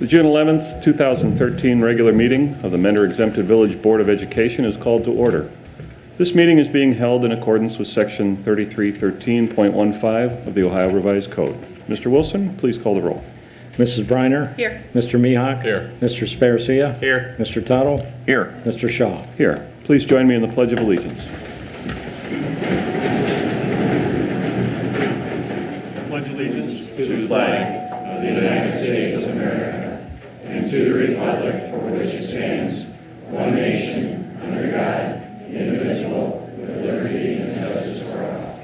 June 11th, 2013 regular meeting of the Mentor Exempted Village Board of Education is called to order. This meeting is being held in accordance with Section 3313.15 of the Ohio Revised Code. Mr. Wilson, please call the roll. Mrs. Briner? Here. Mr. Mihawk? Here. Mr. Sparcia? Here. Mr. Tuttle? Here. Mr. Shaw? Here. Please join me in the Pledge of Allegiance. I pledge allegiance to the flag of the United States of America and to the republic for which it stands, one nation, under God, indivisible, with liberty and justice for all.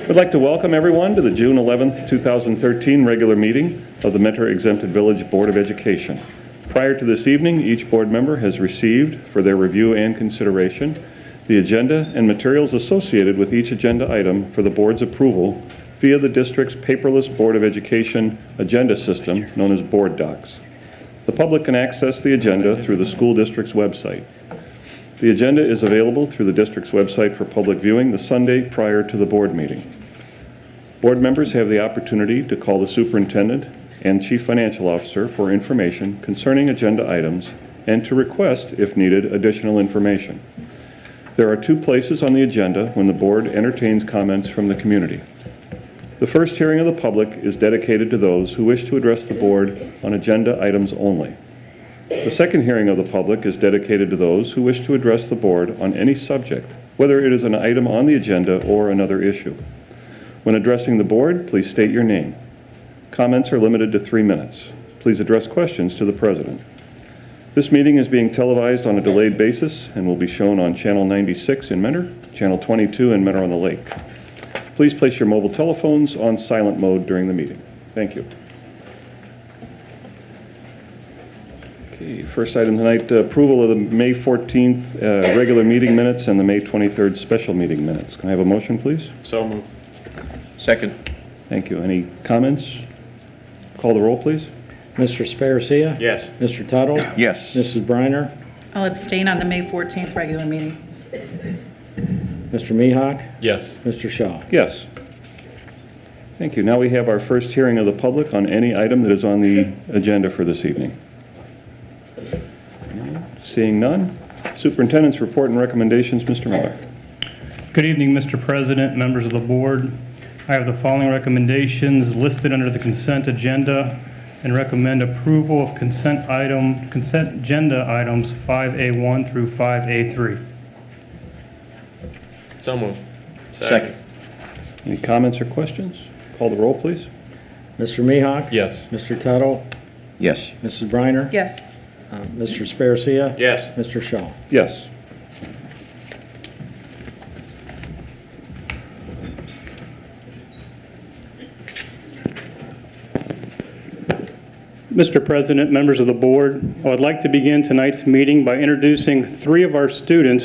I'd like to welcome everyone to the June 11th, 2013 regular meeting of the Mentor Exempted Village Board of Education. Prior to this evening, each board member has received, for their review and consideration, the agenda and materials associated with each agenda item for the board's approval via the district's paperless Board of Education agenda system known as Board Docs. The public can access the agenda through the school district's website. The agenda is available through the district's website for public viewing the Sunday prior to the board meeting. Board members have the opportunity to call the superintendent and chief financial officer for information concerning agenda items and to request, if needed, additional information. There are two places on the agenda when the board entertains comments from the community. The first hearing of the public is dedicated to those who wish to address the board on agenda items only. The second hearing of the public is dedicated to those who wish to address the board on any subject, whether it is an item on the agenda or another issue. When addressing the board, please state your name. Comments are limited to 3 minutes. Please address questions to the president. This meeting is being televised on a delayed basis and will be shown on Channel 96 in Mentor, Channel 22 in Mentor on the Lake. Please place your mobile telephones on silent mode during the meeting. Thank you. Okay, first item tonight, approval of the May 14th regular meeting minutes and the May 23rd special meeting minutes. Can I have a motion, please? So moved. Second. Thank you. Any comments? Call the roll, please. Mr. Sparcia? Yes. Mr. Tuttle? Yes. Mrs. Briner? I'll abstain on the May 14th regular meeting. Mr. Mihawk? Yes. Mr. Shaw? Yes. Thank you. Now we have our first hearing of the public on any item that is on the agenda for this evening. Seeing none, superintendent's report and recommendations. Mr. Miller. Good evening, Mr. President, members of the board. I have the following recommendations listed under the consent agenda and recommend approval of consent agenda items 5A1 through 5A3. So moved. Second. Any comments or questions? Call the roll, please. Mr. Mihawk? Yes. Mr. Tuttle? Yes. Mrs. Briner? Yes. Mr. Sparcia? Yes. Mr. Shaw? Yes. Mr. President, members of the board, I would like to begin tonight's meeting by introducing 3 of our students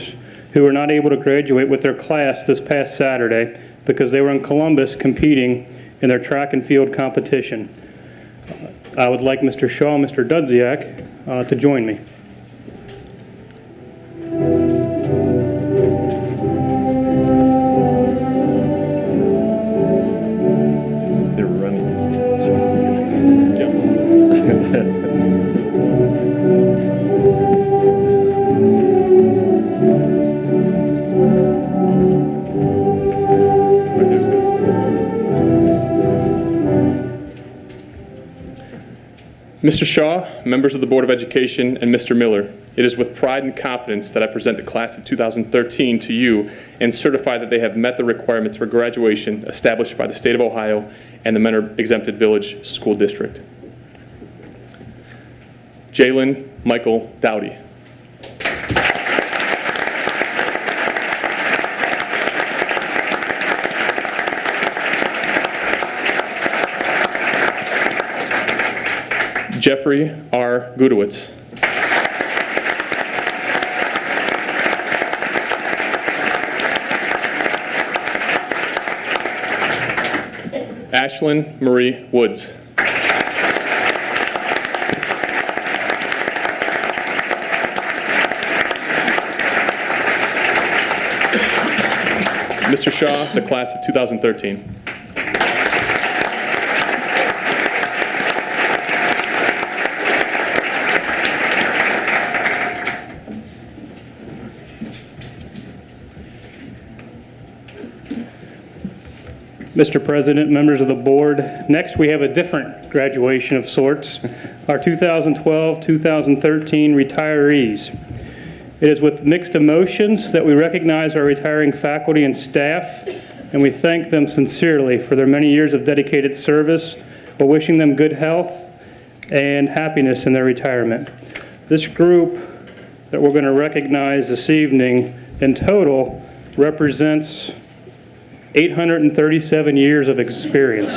who were not able to graduate with their class this past Saturday because they were in Columbus competing in their track and field competition. I would like Mr. Shaw and Mr. Dudziak to join me. They're running. Mr. Shaw, members of the Board of Education, and Mr. Miller, it is with pride and confidence that I present the class of 2013 to you and certify that they have met the requirements for graduation established by the state of Ohio and the Mentor Exempted Village School District. Jalen Michael Dowdy. Jeffrey R. Gudowitz. Ashlyn Marie Woods. Mr. Shaw, the class of 2013. Mr. President, members of the board, next we have a different graduation of sorts, our 2012-2013 retirees. It is with mixed emotions that we recognize our retiring faculty and staff, and we thank them sincerely for their many years of dedicated service, while wishing them good health and happiness in their retirement. This group that we're going to recognize this evening in total represents 837 years of experience.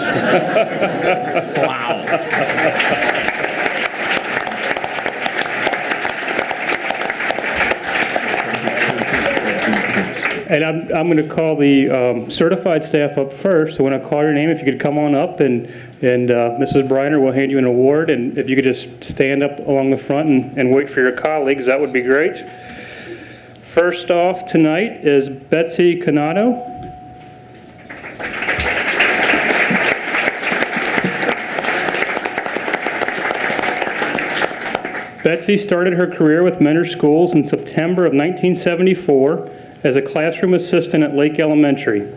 And I'm going to call the certified staff up first. So when I call your name, if you could come on up, and Mrs. Briner will hand you an award. And if you could just stand up along the front and wait for your colleagues, that would be great. First off tonight is Betsy Canato. Betsy started her career with Mentor Schools in September of 1974 as a classroom assistant at Lake Elementary.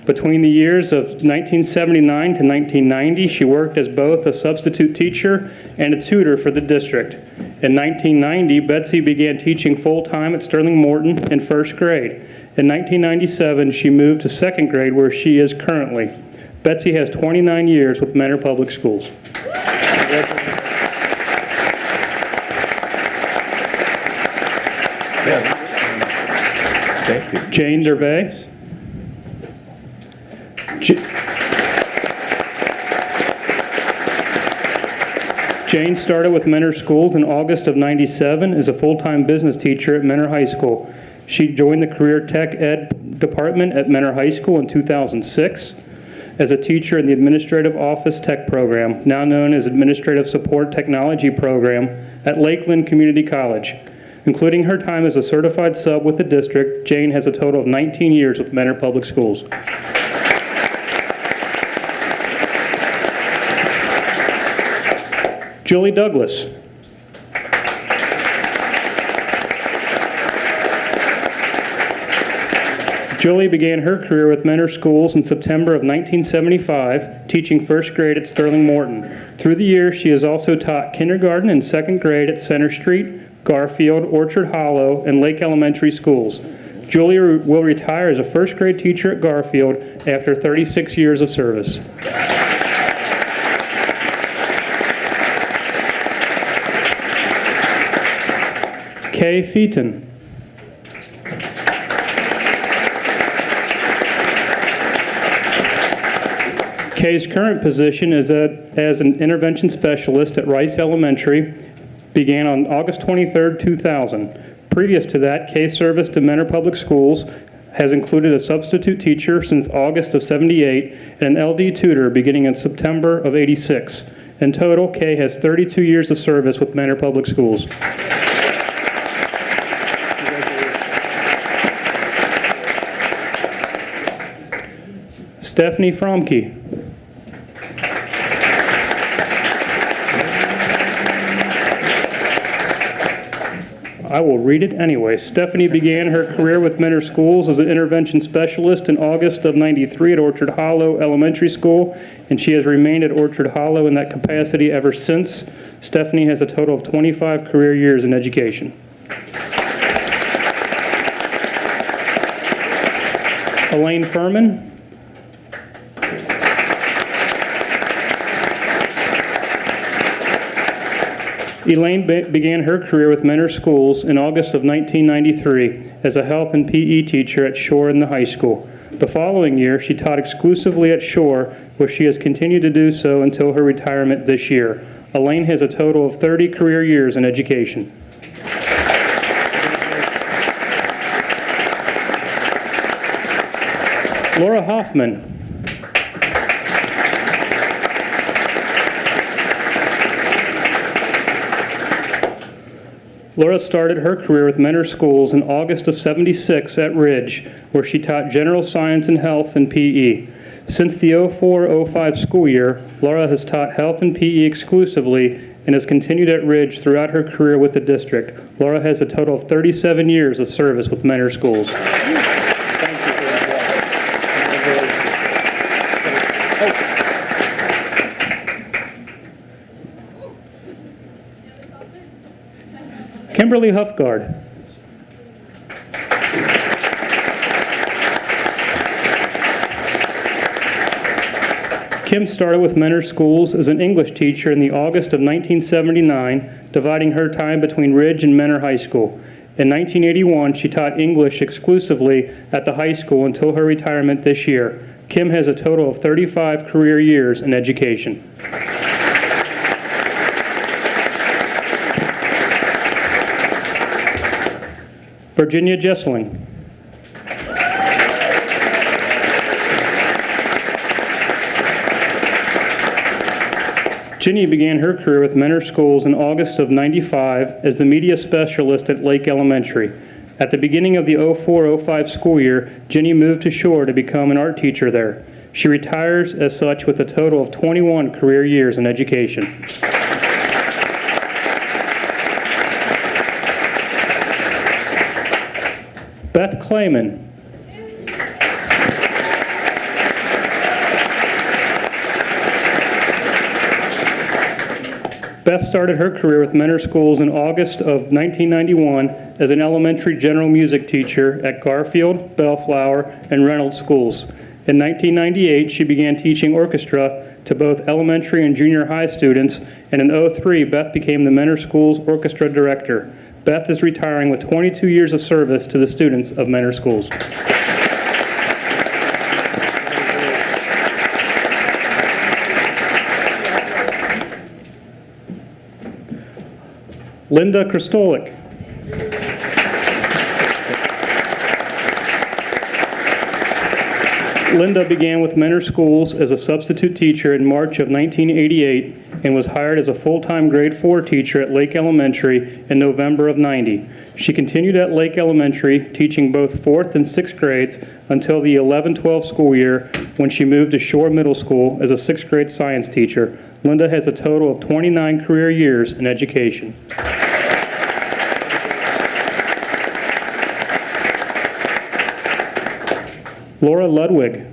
Between the years of 1979 to 1990, she worked as both a substitute teacher and a tutor for the district. In 1990, Betsy began teaching full-time at Sterling Morton in first grade. In 1997, she moved to second grade, where she is currently. Betsy has 29 years with Mentor Public Schools. Thank you. Jane Dervay. Jane started with Mentor Schools in August of '97 as a full-time business teacher at Mentor High School. She joined the Career Tech Ed department at Mentor High School in 2006 as a teacher in the Administrative Office Tech program, now known as Administrative Support Technology program at Lakeland Community College. Including her time as a certified sub with the district, Jane has a total of 19 years with Mentor Public Schools. Julie Douglas. Julie began her career with Mentor Schools in September of 1975, teaching first grade at Sterling Morton. Through the years, she has also taught kindergarten and second grade at Center Street, Garfield, Orchard Hollow, and Lake Elementary schools. Julie will retire as a first grade teacher at Garfield after 36 years of service. Kay Featon. Kay's current position is as an intervention specialist at Rice Elementary. Began on August 23, 2000. Previous to that, Kay's service to Mentor Public Schools has included a substitute teacher since August of '78 and an LD tutor beginning in September of '86. In total, Kay has 32 years of service with Mentor Public Schools. Stephanie Fromke. I will read it anyway. Stephanie began her career with Mentor Schools as an intervention specialist in August of '93 at Orchard Hollow Elementary School, and she has remained at Orchard Hollow in that capacity ever since. Stephanie has a total of 25 career years in education. Elaine Furman. Elaine began her career with Mentor Schools in August of 1993 as a health and PE teacher at Shore in the high school. The following year, she taught exclusively at Shore, where she has continued to do so until her retirement this year. Elaine has a total of 30 career years in education. Laura Hoffman. Laura started her career with Mentor Schools in August of '76 at Ridge, where she taught general science and health and PE. Since the 04-05 school year, Laura has taught health and PE exclusively and has continued at Ridge throughout her career with the district. Laura has a total of 37 years of service with Mentor Schools. Kimberly Huffgard. Kim started with Mentor Schools as an English teacher in the August of 1979, dividing her time between Ridge and Mentor High School. In 1981, she taught English exclusively at the high school until her retirement this year. Kim has a total of 35 career years in education. Virginia Jessling. Ginny began her career with Mentor Schools in August of '95 as the media specialist at Lake Elementary. At the beginning of the 04-05 school year, Ginny moved to Shore to become an art teacher there. She retires as such with a total of 21 career years in education. Beth Clayman. Beth started her career with Mentor Schools in August of 1991 as an elementary general music teacher at Garfield, Bellflower, and Reynolds schools. In 1998, she began teaching orchestra to both elementary and junior high students, and in '03, Beth became the Mentor Schools orchestra director. Beth is retiring with 22 years of service to the students of Mentor Schools. Linda Kristolik. Linda began with Mentor Schools as a substitute teacher in March of 1988 and was hired as a full-time grade 4 teacher at Lake Elementary in November of '90. She continued at Lake Elementary, teaching both 4th and 6th grades until the 11-12 school year when she moved to Shore Middle School as a 6th grade science teacher. Linda has a total of 29 career years in education. Laura Ludwig.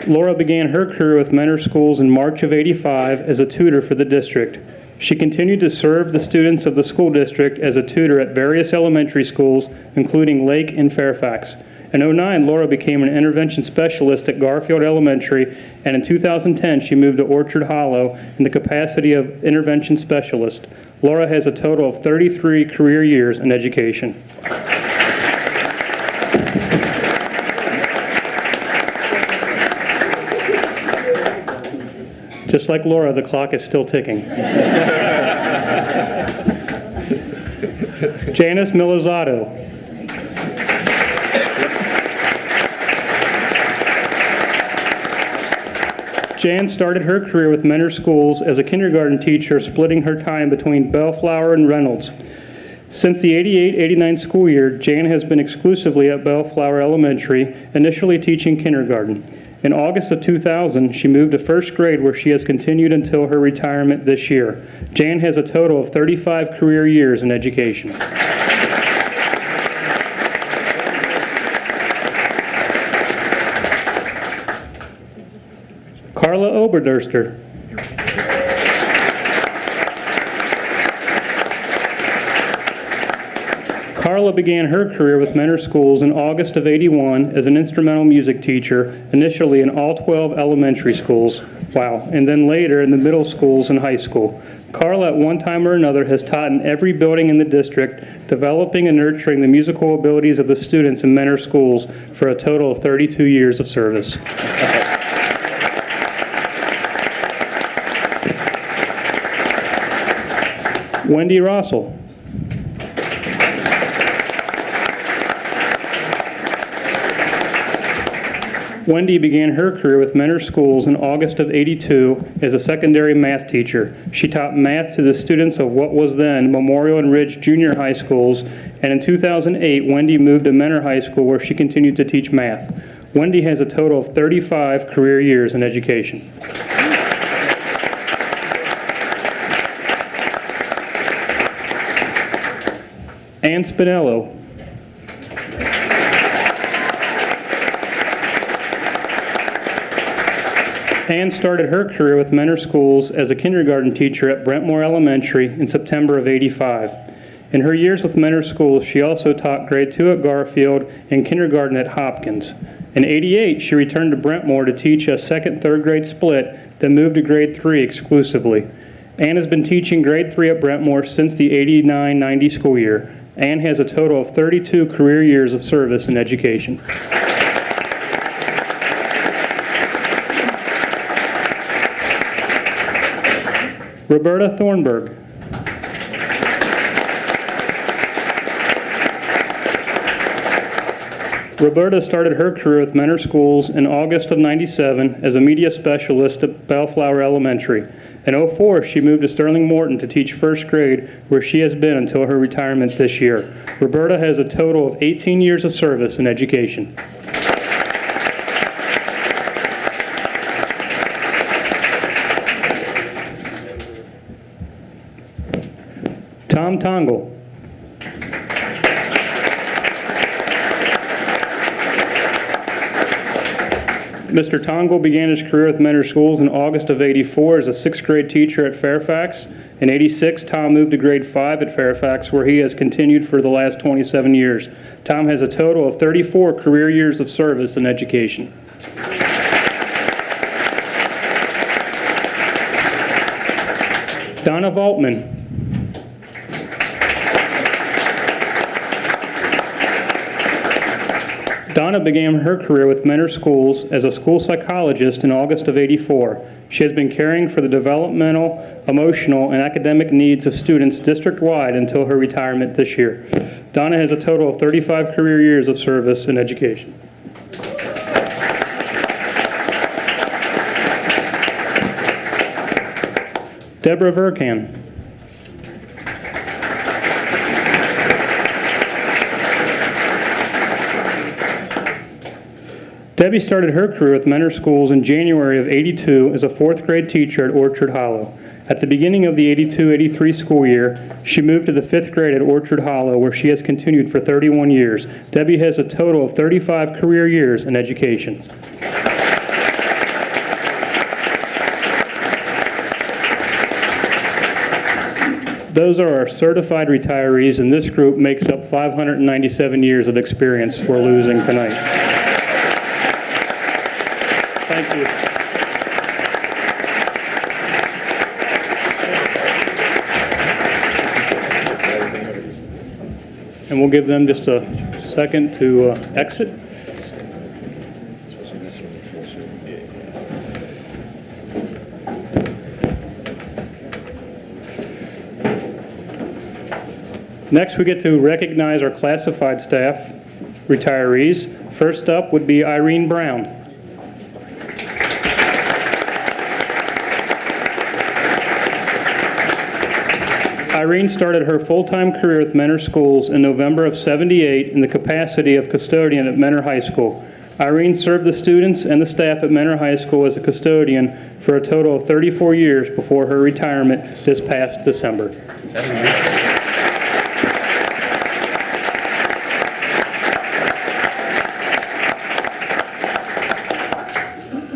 Laura began her career with Mentor Schools in March of '85 as a tutor for the district. She continued to serve the students of the school district as a tutor at various elementary schools, including Lake and Fairfax. In '09, Laura became an intervention specialist at Garfield Elementary, and in 2010, she moved to Orchard Hollow in the capacity of intervention specialist. Laura has a total of 33 career years in education. Just like Laura, the clock is still ticking. Janice Milizato. Jan started her career with Mentor Schools as a kindergarten teacher, splitting her time between Bellflower and Reynolds. Since the '88-'89 school year, Jan has been exclusively at Bellflower Elementary, initially teaching kindergarten. In August of 2000, she moved to 1st grade, where she has continued until her retirement this year. Jan has a total of 35 career years in education. Carla Oberderster. Carla began her career with Mentor Schools in August of '81 as an instrumental music teacher, initially in all 12 elementary schools, and then later in the middle schools and high school. Carla, at one time or another, has taught in every building in the district, developing and nurturing the musical abilities of the students in Mentor Schools for a total of 32 years of service. Wendy Rossell. Wendy began her career with Mentor Schools in August of '82 as a secondary math teacher. She taught math to the students of what was then Memorial and Ridge Junior High Schools, and in 2008, Wendy moved to Mentor High School where she continued to teach math. Wendy has a total of 35 career years in education. Ann Spinello. Ann started her career with Mentor Schools as a kindergarten teacher at Brentmore Elementary in September of '85. In her years with Mentor Schools, she also taught grade 2 at Garfield and kindergarten at Hopkins. In '88, she returned to Brentmore to teach a second, third grade split, then moved to grade 3 exclusively. Ann has been teaching grade 3 at Brentmore since the '89-90 school year. Ann has a total of 32 career years of service in education. Roberta Thornburg. Roberta started her career with Mentor Schools in August of '97 as a media specialist at Bellflower Elementary. In '04, she moved to Sterling Morton to teach first grade, where she has been until her retirement this year. Roberta has a total of 18 years of service in education. Tom Tongle. Mr. Tongle began his career with Mentor Schools in August of '84 as a sixth grade teacher at Fairfax. In '86, Tom moved to grade 5 at Fairfax, where he has continued for the last 27 years. Tom has a total of 34 career years of service in education. Donna Voltman. Donna began her career with Mentor Schools as a school psychologist in August of '84. She has been caring for the developmental, emotional, and academic needs of students district-wide until her retirement this year. Donna has a total of 35 career years of service in education. Deborah Verkan. Debbie started her career with Mentor Schools in January of '82 as a fourth grade teacher at Orchard Hollow. At the beginning of the '82-'83 school year, she moved to the fifth grade at Orchard Hollow, where she has continued for 31 years. Debbie has a total of 35 career years in education. Those are our certified retirees, and this group makes up 597 years of experience we're losing tonight. Thank you. And we'll give them just a second to exit. Next, we get to recognize our classified staff retirees. First up would be Irene Brown. Irene started her full-time career with Mentor Schools in November of '78 in the capacity of custodian at Mentor High School. Irene served the students and the staff at Mentor High School as a custodian for a total of 34 years before her retirement this past December.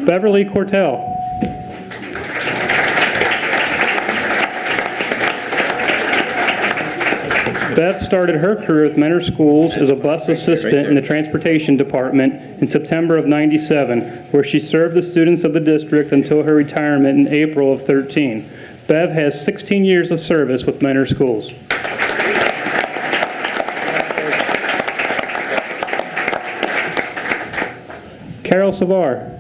Beverly Cortell. Bev started her career with Mentor Schools as a bus assistant in the transportation department in September of '97, where she served the students of the district until her retirement in April of '13. Bev has 16 years of service with Mentor Schools. Carol Savar.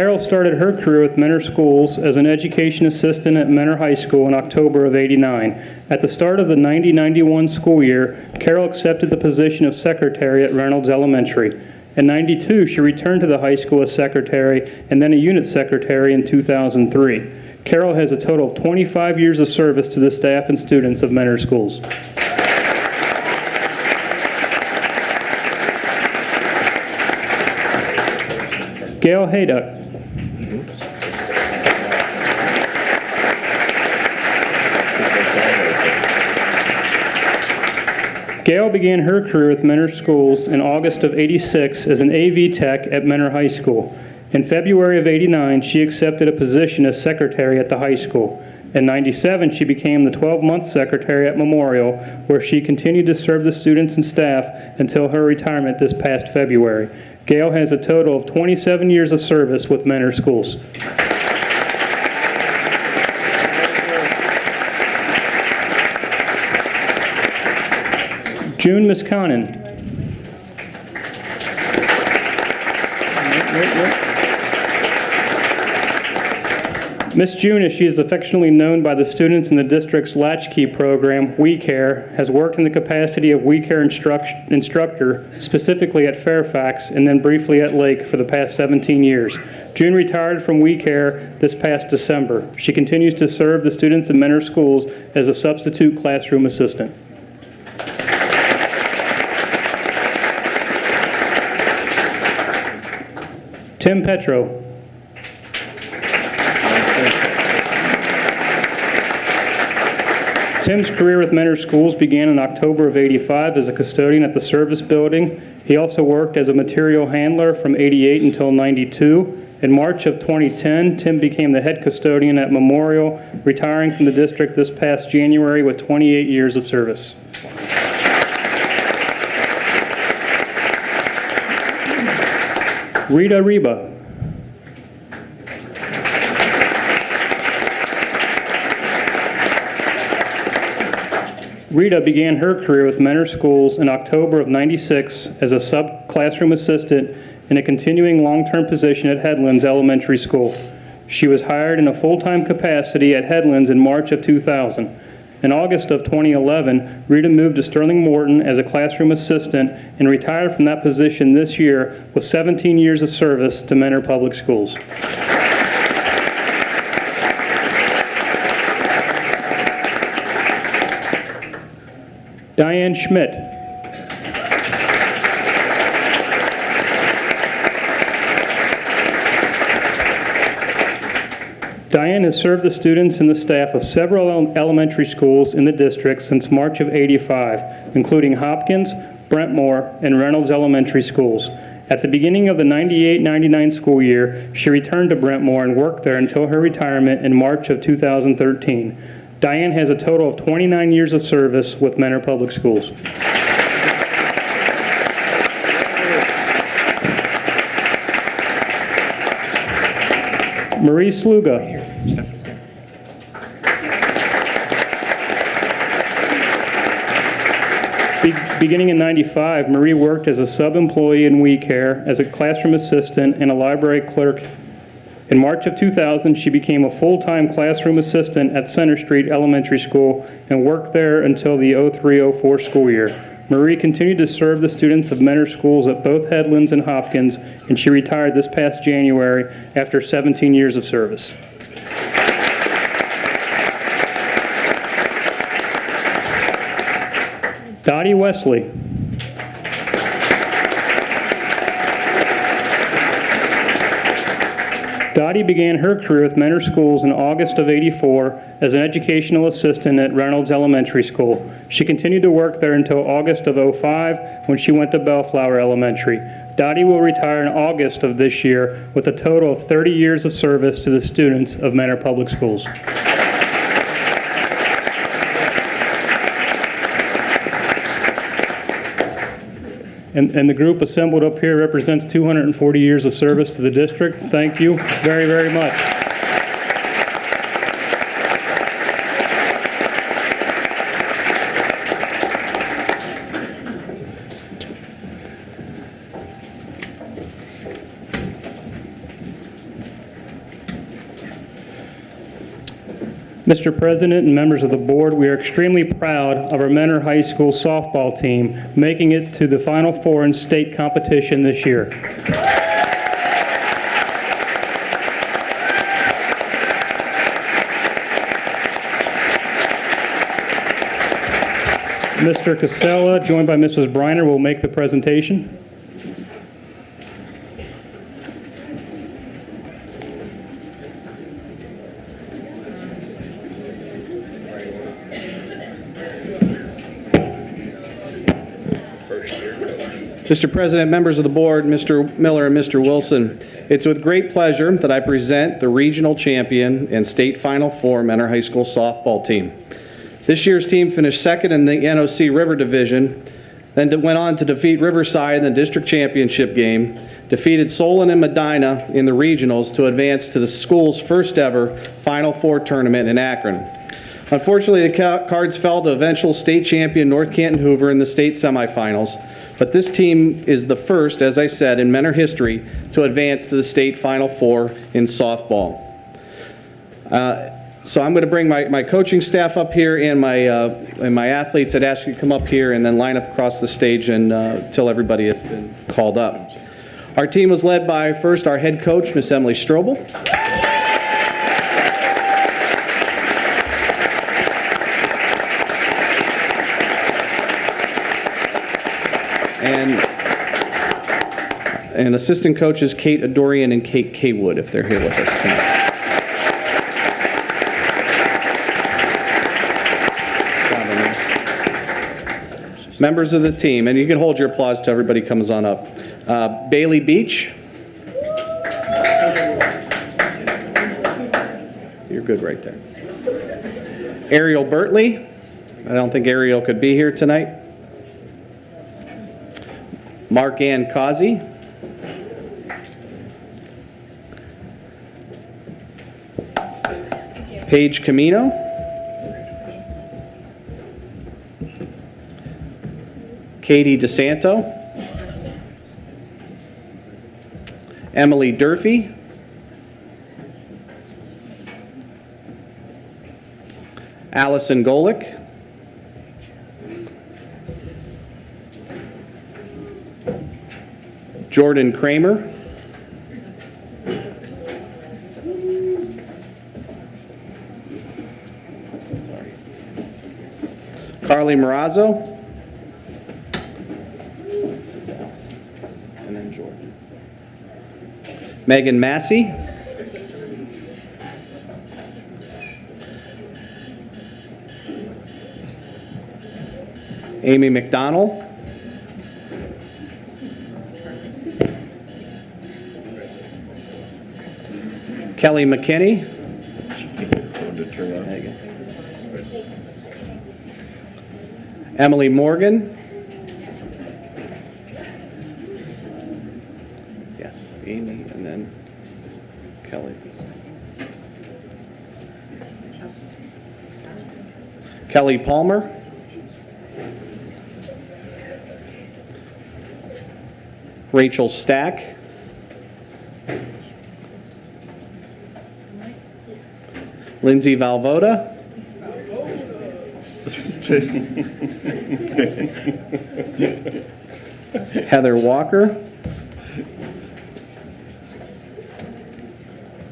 Carol started her career with Mentor Schools as an education assistant at Mentor High School in October of '89. At the start of the 90-91 school year, Carol accepted the position of secretary at Reynolds Elementary. In '92, she returned to the high school as secretary and then a unit secretary in 2003. Carol has a total of 25 years of service to the staff and students of Mentor Schools. Gail Hayduck. Gail began her career with Mentor Schools in August of '86 as an AV tech at Mentor High School. In February of '89, she accepted a position as secretary at the high school. In '97, she became the 12-month secretary at Memorial, where she continued to serve the students and staff until her retirement this past February. Gail has a total of 27 years of service with Mentor Schools. June Miskonen. Miss June, as she is affectionately known by the students in the district's latchkey program, We Care, has worked in the capacity of We Care instructor, specifically at Fairfax and then briefly at Lake for the past 17 years. June retired from We Care this past December. She continues to serve the students in Mentor Schools as a substitute classroom assistant. Tim Petro. Tim's career with Mentor Schools began in October of '85 as a custodian at the service building. He also worked as a material handler from '88 until '92. In March of 2010, Tim became the head custodian at Memorial, retiring from the district this past January with 28 years of service. Rita Reba. Rita began her career with Mentor Schools in October of '96 as a sub-classroom assistant in a continuing long-term position at Headlands Elementary School. She was hired in a full-time capacity at Headlands in March of 2000. In August of 2011, Rita moved to Sterling Morton as a classroom assistant and retired from that position this year with 17 years of service to Mentor Public Schools. Diane Schmidt. Diane has served the students and the staff of several elementary schools in the district since March of '85, including Hopkins, Brentmore, and Reynolds Elementary Schools. At the beginning of the 98-99 school year, she returned to Brentmore and worked there until her retirement in March of 2013. Diane has a total of 29 years of service with Mentor Public Schools. Marie Sluga. Beginning in '95, Marie worked as a sub-employee in We Care as a classroom assistant and a library clerk. In March of 2000, she became a full-time classroom assistant at Center Street Elementary School and worked there until the '03-04 school year. Marie continued to serve the students of Mentor Schools at both Headlands and Hopkins, and she retired this past January after 17 years of service. Dottie Wesley. Dottie began her career with Mentor Schools in August of '84 as an educational assistant at Reynolds Elementary School. She continued to work there until August of '05 when she went to Bellflower Elementary. Dottie will retire in August of this year with a total of 30 years of service to the students of Mentor Public Schools. And the group assembled up here represents 240 years of service to the district. Thank you very, very much. Mr. President and members of the board, we are extremely proud of our Mentor High School softball team making it to the Final Four in state competition this year. Mr. Casella, joined by Mrs. Briner, will make the presentation. Mr. President, members of the board, Mr. Miller and Mr. Wilson, it's with great pleasure that I present the regional champion and state Final Four Mentor High School softball team. This year's team finished second in the NOC River Division, then went on to defeat Riverside in the district championship game, defeated Solon and Medina in the regionals to advance to the school's first ever Final Four tournament in Akron. Unfortunately, the Cards fell to eventual state champion North Canton Hoover in the state semifinals, but this team is the first, as I said, in Mentor history to advance to the state Final Four in softball. So I'm going to bring my coaching staff up here and my athletes. I'd ask you to come up here and then line up across the stage until everybody has been called up. Our team was led by first our head coach, Miss Emily Strobel. And assistant coaches Kate Adorian and Kate Kaywood, if they're here with us tonight. Members of the team, and you can hold your applause till everybody comes on up. Bailey Beach. You're good right there. Ariel Bertley. I don't think Ariel could be here tonight. Mark Ann Causey. Paige Camino. Katie DeSanto. Emily Durfee. Allison Golick. Jordan Kramer. Carly Morazzo. This is Allison. And then Jordan. Megan Massey. Amy McDonald. Kelly McKinney. Emily Morgan. Yes, Amy, and then Kelly. Kelly Palmer. Rachel Stack. Lindsay Valvoda. Heather Walker.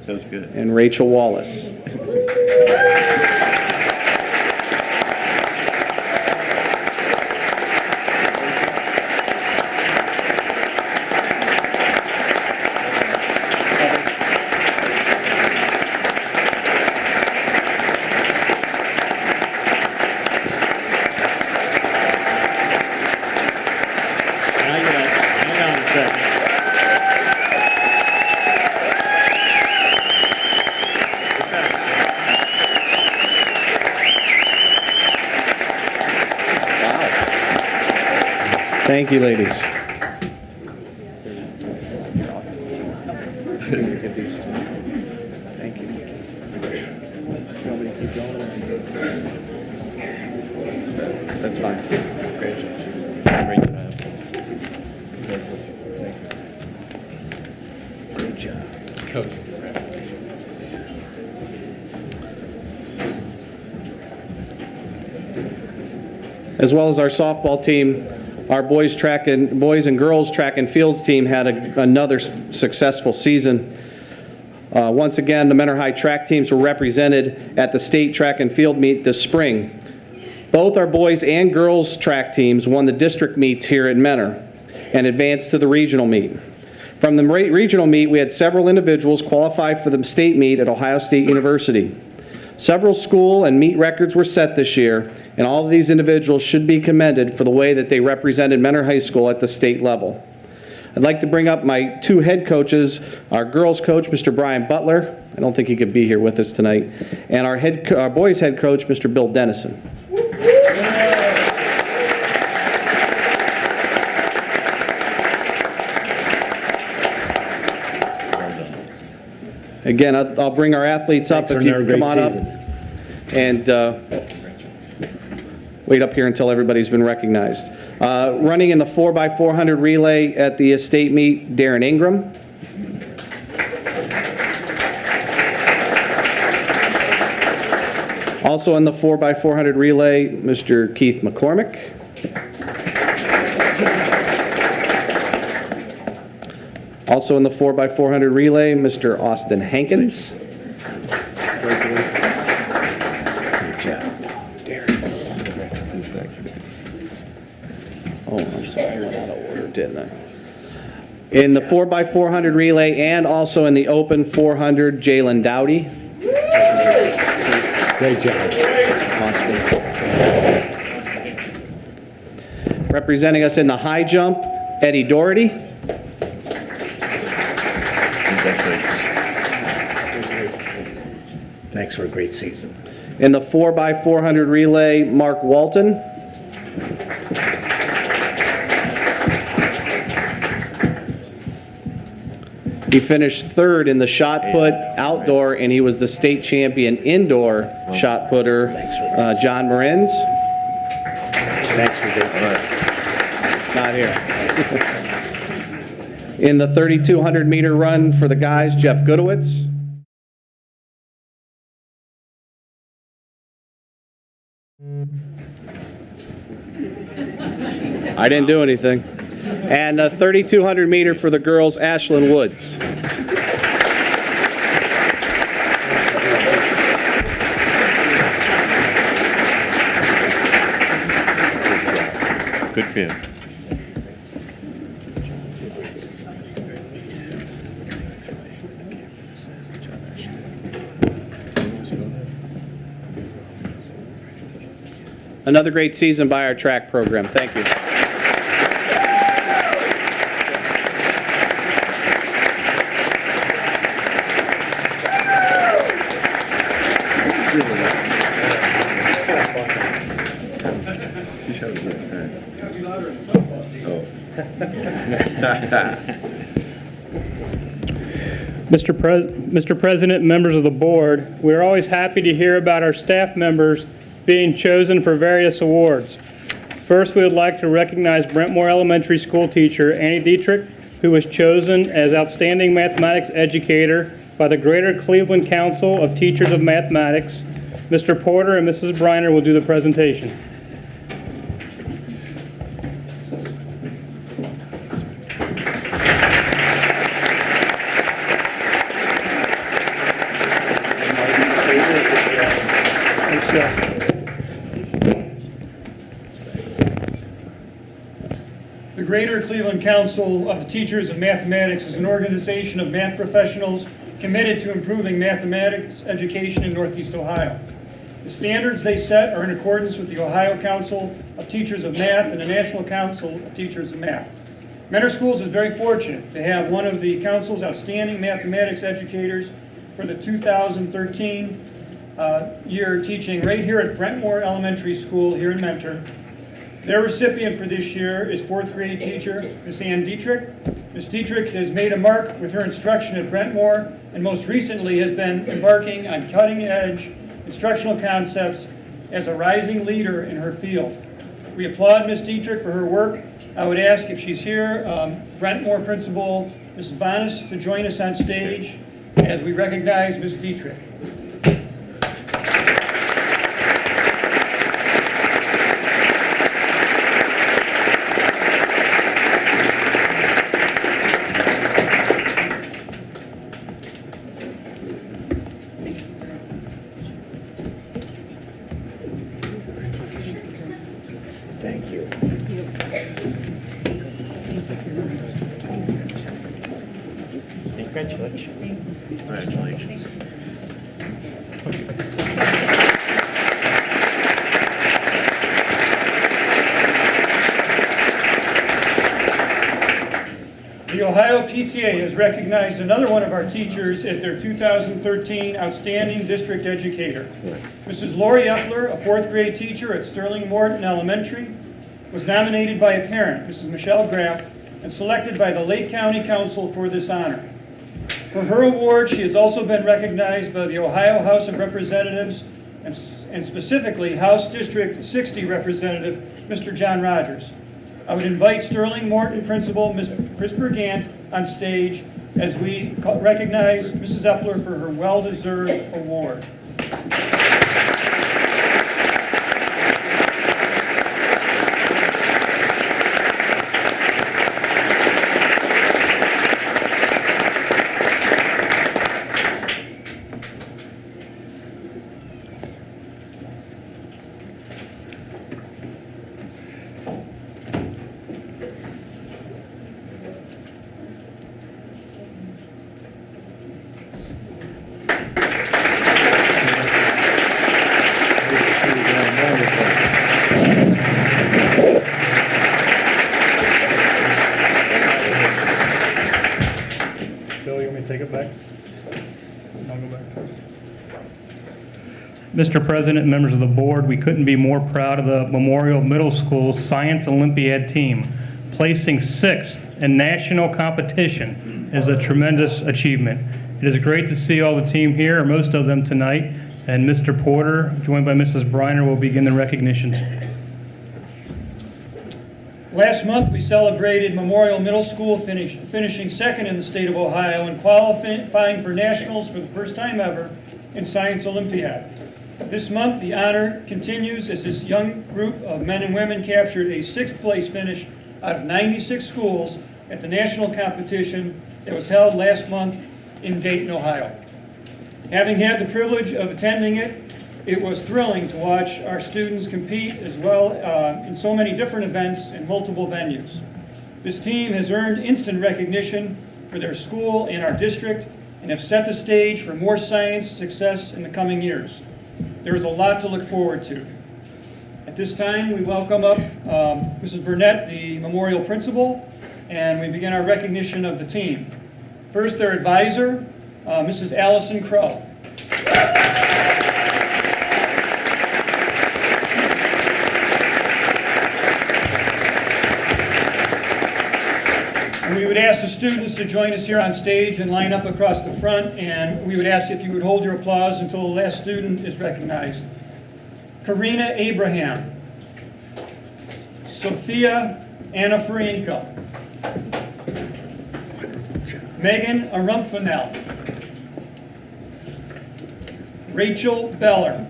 That was good. And Rachel Wallace. Thank you, ladies. Thank you. That's fine. Great. Great job. Coach. as well as our softball team. Our boys and girls track and fields team had another successful season. Once again, the Mentor High track teams were represented at the state track and field meet this spring. Both our boys and girls track teams won the district meets here at Mentor and advanced to the regional meet. From the regional meet, we had several individuals qualify for the state meet at Ohio State University. Several school and meet records were set this year, and all of these individuals should be commended for the way that they represented Mentor High School at the state level. I'd like to bring up my two head coaches, our girls coach, Mr. Brian Butler. I don't think he could be here with us tonight. And our boys head coach, Mr. Bill Dennison. Again, I'll bring our athletes up if you can come on up and wait up here until everybody's been recognized. Running in the 4x400 relay at the estate meet, Darren Ingram. Also in the 4x400 relay, Mr. Keith McCormick. Also in the 4x400 relay, Mr. Austin Hankins. Good job, Darren. Oh, I'm sorry, I went out of order, didn't I? In the 4x400 relay and also in the open 400, Jalen Dowdy. Great job. Austin. Representing us in the high jump, Eddie Doherty. Thanks for a great season. In the 4x400 relay, Mark Walton. He finished third in the shot put outdoor, and he was the state champion indoor shot putter, John Marins. Thanks for a great season. Not here. In the 3,200 meter run for the guys, Jeff Goodowitz. I didn't do anything. And 3,200 meter for the girls, Ashlyn Woods. Good for him. Another great season by our track program. Thank you. Mr. President, members of the board, we're always happy to hear about our staff members being chosen for various awards. First, we would like to recognize Brentmore Elementary School teacher Annie Dietrich, who was chosen as Outstanding Mathematics Educator by the Greater Cleveland Council of Teachers of Mathematics. Mr. Porter and Mrs. Briner will do the presentation. The Greater Cleveland Council of the Teachers of Mathematics is an organization of math professionals committed to improving mathematics education in Northeast Ohio. The standards they set are in accordance with the Ohio Council of Teachers of Math and the National Council of Teachers of Math. Mentor Schools is very fortunate to have one of the council's outstanding mathematics educators for the 2013 year teaching right here at Brentmore Elementary School here in Mentor. Their recipient for this year is 4th grade teacher, Miss Ann Dietrich. Ms. Dietrich has made a mark with her instruction at Brentmore and most recently has been embarking on cutting-edge instructional concepts as a rising leader in her field. We applaud Ms. Dietrich for her work. I would ask if she's here, Brentmore Principal Mrs. Bonas to join us on stage as we recognize Ms. Dietrich. Thank you. Congratulations. Congratulations. The Ohio PTA has recognized another one of our teachers as their 2013 Outstanding District Educator. Mrs. Lori Epler, a fourth grade teacher at Sterling Morton Elementary, was nominated by a parent, Mrs. Michelle Graff, and selected by the Lake County Council for this honor. For her award, she has also been recognized by the Ohio House of Representatives and specifically House District 60 Representative, Mr. John Rogers. I would invite Sterling Morton Principal, Ms. Chris Bergant, on stage as we recognize Mrs. Epler for her well-deserved award. Mr. President and members of the board, we couldn't be more proud of the Memorial Middle School Science Olympiad team. Placing 6th in national competition is a tremendous achievement. It is great to see all the team here, or most of them tonight, and Mr. Porter, joined by Mrs. Briner, will begin the recognitions. Last month, we celebrated Memorial Middle School finishing second in the state of Ohio and qualifying for nationals for the first time ever in Science Olympiad. This month, the honor continues as this young group of men and women captured a 6th place finish out of 96 schools at the national competition that was held last month in Dayton, Ohio. Having had the privilege of attending it, it was thrilling to watch our students compete as well in so many different events in multiple venues. This team has earned instant recognition for their school and our district and have set the stage for more science success in the coming years. There is a lot to look forward to. At this time, we welcome up Mrs. Burnett, the memorial principal, and we begin our recognition of the team. First, their advisor, Mrs. Allison Crow. And we would ask the students to join us here on stage and line up across the front, and we would ask if you would hold your applause until the last student is recognized. Karina Abraham. Sophia Anafarinko. Megan Arumfanel. Rachel Beller.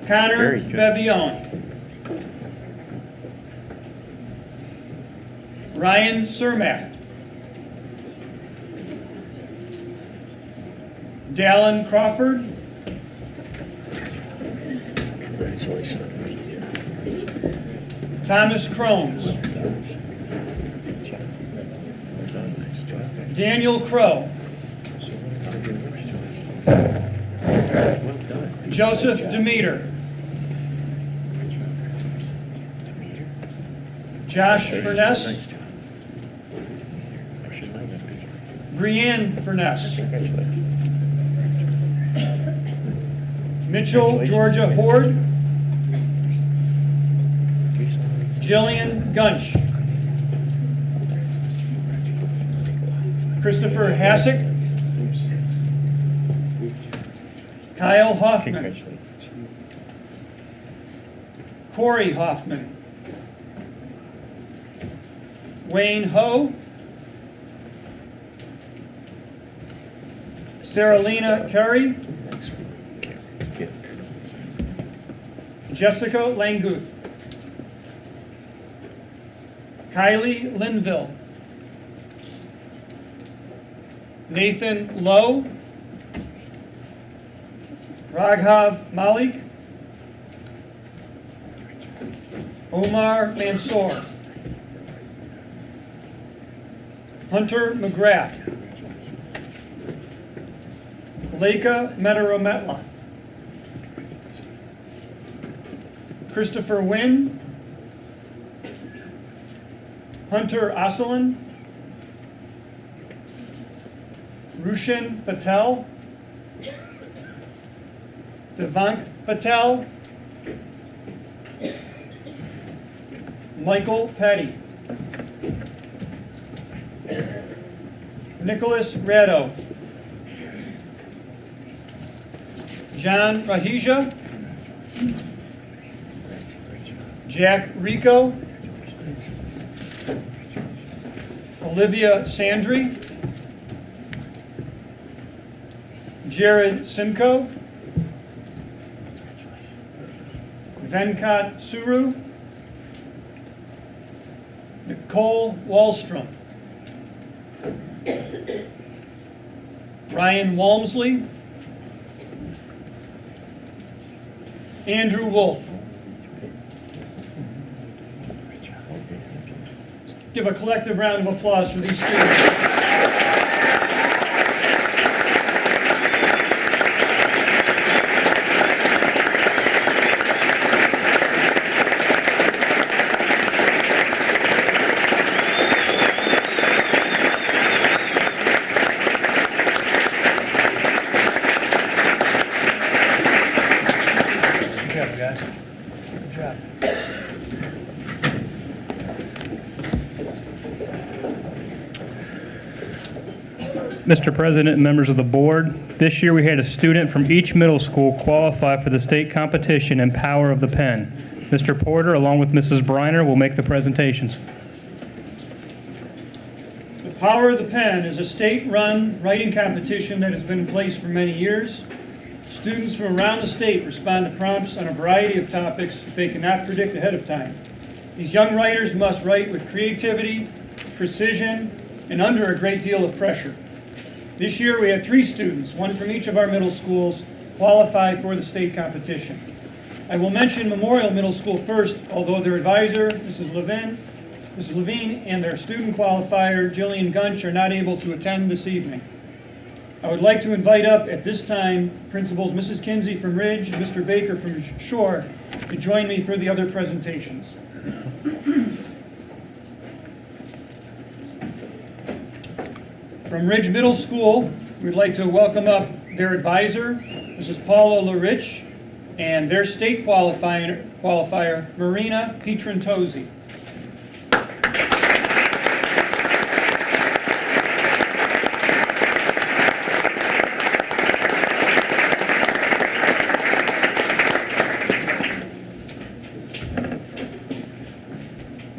Connor Bevione. Ryan Cermak. Dallin Crawford. Thomas Crones. Daniel Crow. Joseph Demeter. Josh Furness. Brianne Furness. Mitchell Georgia Horde. Jillian Gunch. Christopher Hassick. Kyle Hoffman. Corey Hoffman. Wayne Ho. Saralina Curry. Jessica Languth. Kylie Linville. Nathan Lowe. Raghav Malik. Omar Mansour, Hunter McGrath, Leica Metarametla, Christopher Wynn, Hunter Oselin, Rushin Patel, Devank Patel, Michael Petty, Nicholas Rado, John Rahija, Jack Rico, Olivia Sandry, Jared Simcoe, Venkat Suru, Nicole Wallstrom, Ryan Walmsley, Andrew Wolf. Give a collective round of applause for these students. Mr. President and members of the board, this year we had a student from each middle school qualify for the state competition in Power of the Pen. Mr. Porter, along with Mrs. Briner, will make the presentations. The Power of the Pen is a state-run writing competition that has been in place for many years. Students from around the state respond to prompts on a variety of topics that they cannot predict ahead of time. These young writers must write with creativity, precision, and under a great deal of pressure. This year we had 3 students, one from each of our middle schools, qualify for the state competition. I will mention Memorial Middle School first, although their advisor, Mrs. Levine, and their student qualifier, Jillian Gunch, are not able to attend this evening. I would like to invite up at this time Principals Mrs. Kinsey from Ridge and Mr. Baker from Shore to join me for the other presentations. From Ridge Middle School, we'd like to welcome up their advisor, Mrs. Paula LaRich, and their state qualifier, Marina Pietrantozzi.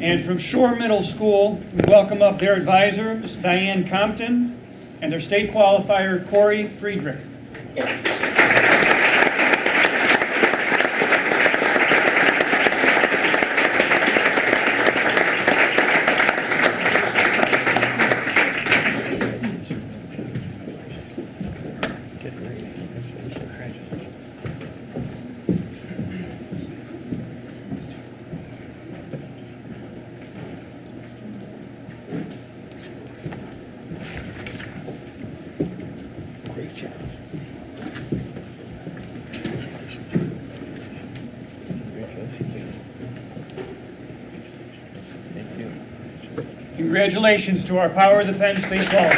And from Shore Middle School, we welcome up their advisor, Ms. Diane Compton, and their state qualifier, Corey Friedrich. Congratulations to our Power of the Pen state qualifiers.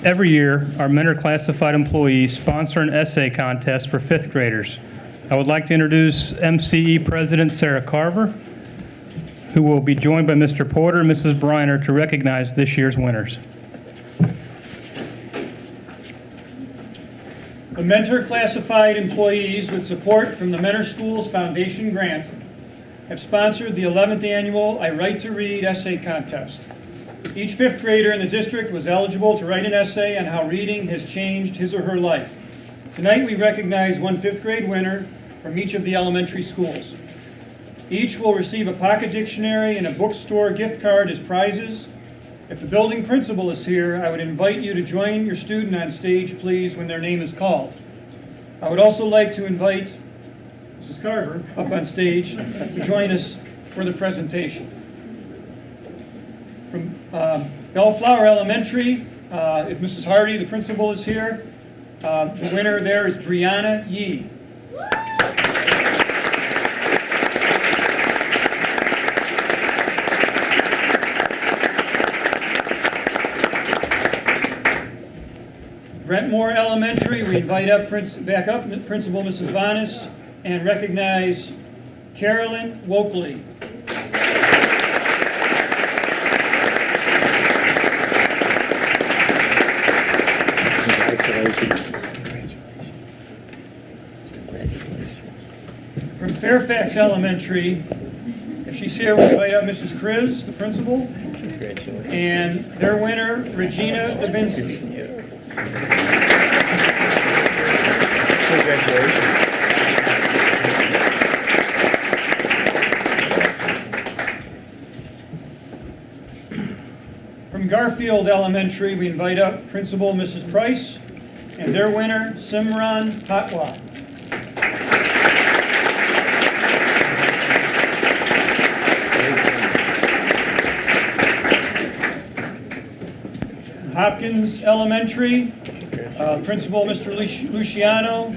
Every year, our Mentor classified employees sponsor an essay contest for 5th graders. I would like to introduce MCE President Sarah Carver, who will be joined by Mr. Porter and Mrs. Briner to recognize this year's winners. The Mentor classified employees, with support from the Mentor Schools Foundation grant, have sponsored the 11th annual I Write to Read essay contest. Each 5th grader in the district was eligible to write an essay on how reading has changed his or her life. Tonight we recognize one 5th grade winner from each of the elementary schools. Each will receive a pocket dictionary and a bookstore gift card as prizes. If the building principal is here, I would invite you to join your student on stage, please, when their name is called. I would also like to invite Mrs. Carver up on stage to join us for the presentation. From Bellflower Elementary, if Mrs. Hardy, the principal, is here, the winner there is Brianna Yee. Brentmore Elementary, we invite up back up Principal Mrs. Bonas and recognize Carolyn Wokley. From Fairfax Elementary, if she's here, we invite up Mrs. Kriz, the principal, and their winner, Regina Dubinsky. From Garfield Elementary, we invite up Principal Mrs. Price and their winner, Simran Patwa. Hopkins Elementary, Principal Mr. Luciano,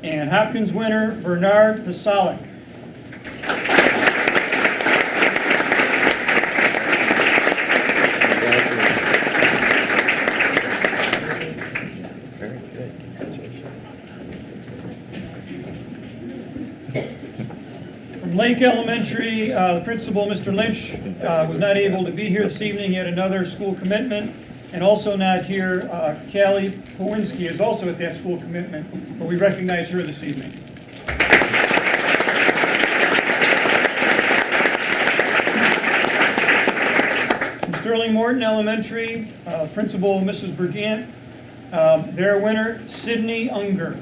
and Hopkins winner, Bernard Pasalic. From Lake Elementary, the principal, Mr. Lynch, was not able to be here this evening. He had another school commitment. And also not here, Callie Powinski is also at that school commitment, but we recognize her this evening. From Sterling Morton Elementary, Principal Mrs. Bergant, their winner, Sydney Unger.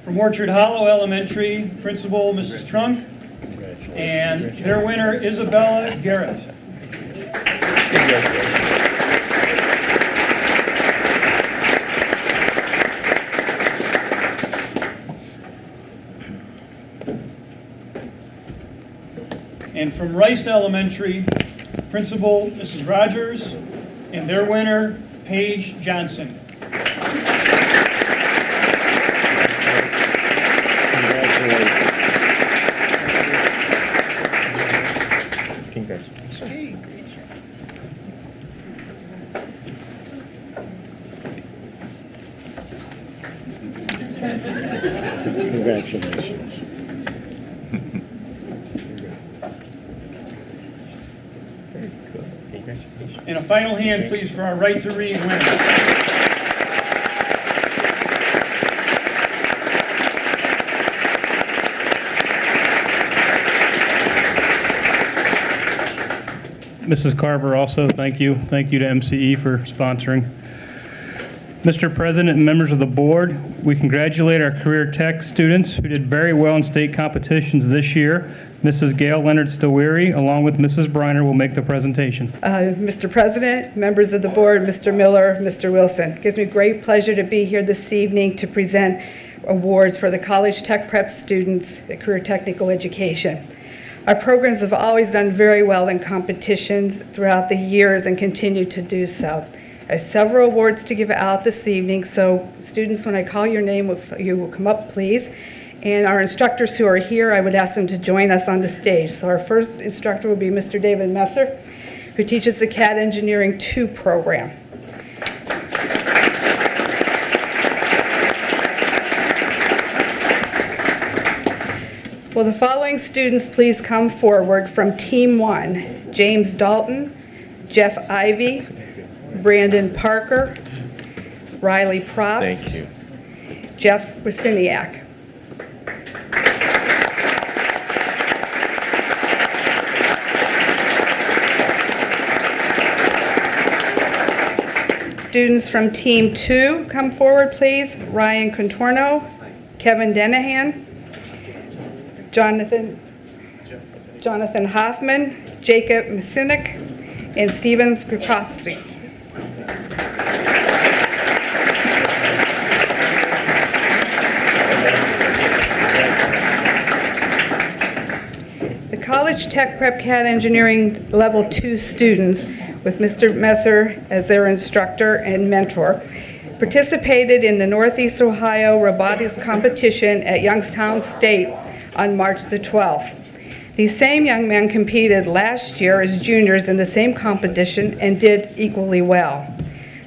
From Orchard Hollow Elementary, Principal Mrs. Trunk, and their winner, Isabella Garrett. And from Rice Elementary, Principal Mrs. Rogers, and their winner, Paige Johnson. Congratulations. And a final hand, please, for our Right to Read winner. Mrs. Carver, also, thank you. Thank you to MCE for sponsoring. Mr. President and members of the board, we congratulate our career tech students who did very well in state competitions this year. Mrs. Gail Leonard Stawiri, along with Mrs. Briner, will make the presentation. Mr. President, members of the board, Mr. Miller, Mr. Wilson. It gives me great pleasure to be here this evening to present awards for the college tech prep students at Career Technical Education. Our programs have always done very well in competitions throughout the years and continue to do so. I have several awards to give out this evening, so students, when I call your name, you will come up, please. And our instructors who are here, I would ask them to join us on the stage. So our first instructor will be Mr. David Messer, who teaches the CAD Engineering 2 program. Will the following students please come forward from Team 1? James Dalton, Jeff Ivy, Brandon Parker, Riley Probst, Thank you. Jeff Wasiniak. Students from Team 2 come forward, please. Ryan Contorno, Kevin Denahan, Jonathan Hoffman, Jacob Masinik, and Steven Skrupowski. The College Tech Prep CAD Engineering Level 2 students, with Mr. Messer as their instructor and mentor, participated in the Northeast Ohio Robotics Competition at Youngstown State on March the 12th. These same young men competed last year as juniors in the same competition and did equally well.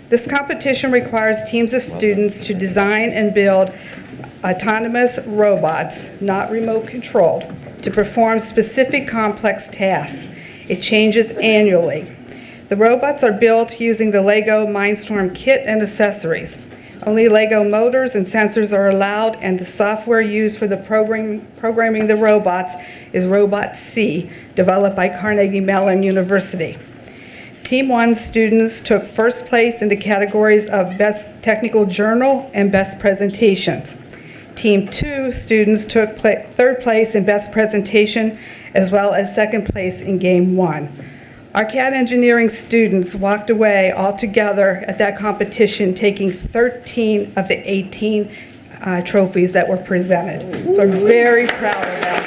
This competition requires teams of students to design and build autonomous robots, not remote controlled, to perform specific complex tasks. It changes annually. The robots are built using the LEGO Mindstorm kit and accessories. Only LEGO motors and sensors are allowed, and the software used for the programming the robots is Robot C, developed by Carnegie Mellon University. Team 1 students took first place in the categories of Best Technical Journal and Best Presentations. Team 2 students took third place in Best Presentation, as well as second place in Game 1. Our CAD engineering students walked away all together at that competition, taking 13 of the 18 trophies that were presented. So I'm very proud of them.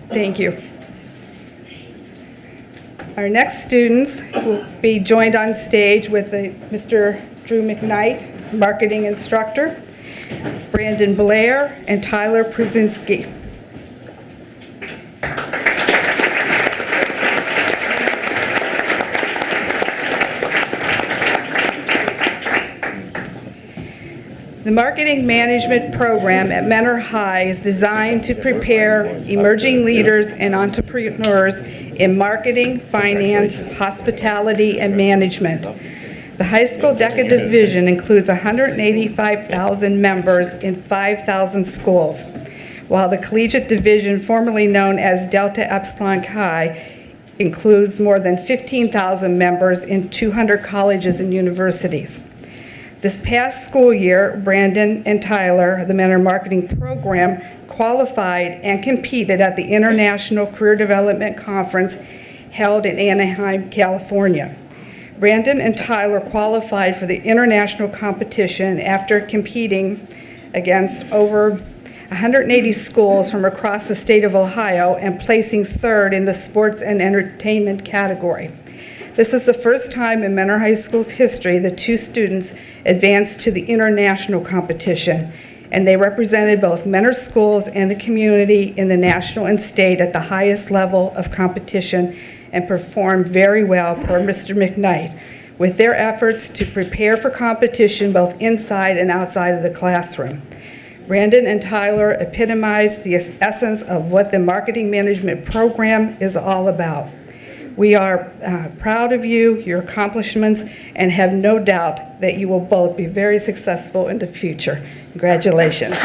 Thank you. Our next students will be joined on stage with Mr. Drew McKnight, marketing instructor, Brandon Blair, and Tyler Przinski. The marketing management program at Mentor High is designed to prepare emerging leaders and entrepreneurs in marketing, finance, hospitality, and management. The high school DECA division includes 185,000 members in 5,000 schools, while the collegiate division, formerly known as Delta Epsilon Chi, includes more than 15,000 members in 200 colleges and universities. This past school year, Brandon and Tyler, the Mentor Marketing Program, qualified and competed at the International Career Development Conference held in Anaheim, California. Brandon and Tyler qualified for the international competition after competing against over 180 schools from across the state of Ohio and placing third in the sports and entertainment category. This is the first time in Mentor High School's history that two students advanced to the international competition, and they represented both Mentor schools and the community in the national and state at the highest level of competition and performed very well per Mr. McKnight, with their efforts to prepare for competition both inside and outside of the classroom. Brandon and Tyler epitomized the essence of what the marketing management program is all about. We are proud of you, your accomplishments, and have no doubt that you will both be very successful in the future. Congratulations.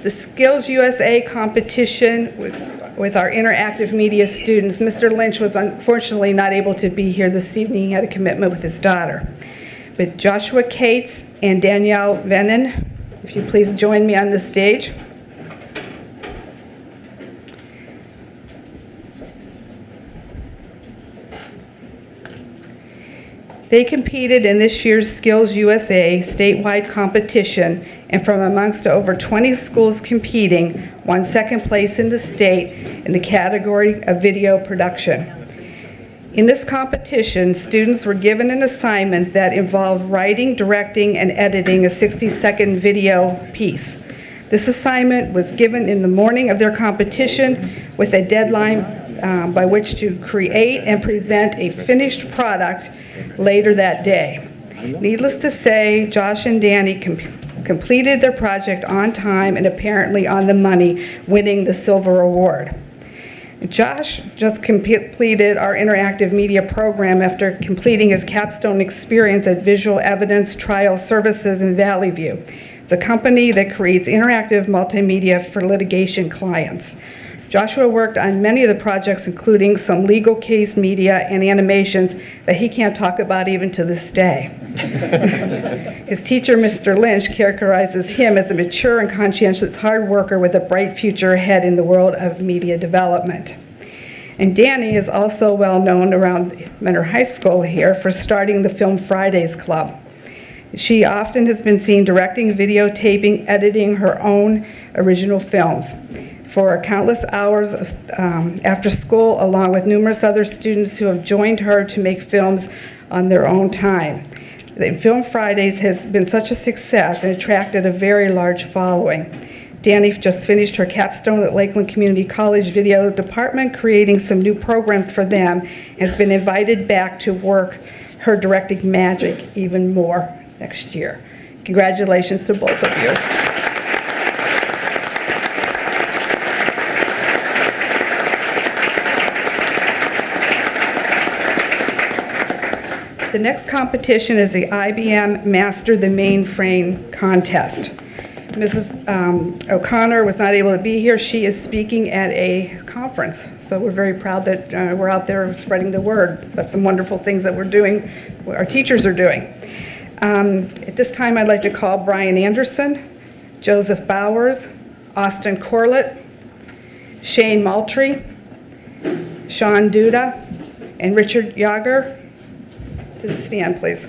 The Skills USA competition with our interactive media students. Mr. Lynch was unfortunately not able to be here this evening. He had a commitment with his daughter. But Joshua Cates and Danielle Venon, if you please join me on the stage. They competed in this year's Skills USA statewide competition, and from amongst over 20 schools competing, won second place in the state in the category of video production. In this competition, students were given an assignment that involved writing, directing, and editing a 60-second video piece. This assignment was given in the morning of their competition with a deadline by which to create and present a finished product later that day. Needless to say, Josh and Danny completed their project on time and apparently on the money, winning the silver award. Josh just completed our interactive media program after completing his capstone experience at Visual Evidence Trial Services in Valley View. It's a company that creates interactive multimedia for litigation clients. Joshua worked on many of the projects, including some legal case media and animations that he can't talk about even to this day. His teacher, Mr. Lynch, characterizes him as a mature and conscientious hard worker with a bright future ahead in the world of media development. And Danny is also well known around Mentor High School here for starting the Film Fridays Club. She often has been seen directing, videotaping, editing her own original films for countless hours of, after school, along with numerous other students who have joined her to make films on their own time. The Film Fridays has been such a success and attracted a very large following. Danny just finished her capstone at Lakeland Community College Video Department, creating some new programs for them, and has been invited back to work her directing magic even more next year. Congratulations to both of you. The next competition is the IBM Master the Mainframe contest. Mrs. O'Connor was not able to be here. She is speaking at a conference, so we're very proud that we're out there spreading the word about some wonderful things that we're doing, what our teachers are doing. At this time, I'd like to call Brian Anderson, Joseph Bowers, Austin Corlett, Shane Moultrie, Sean Duda, and Richard Yager to the stand, please.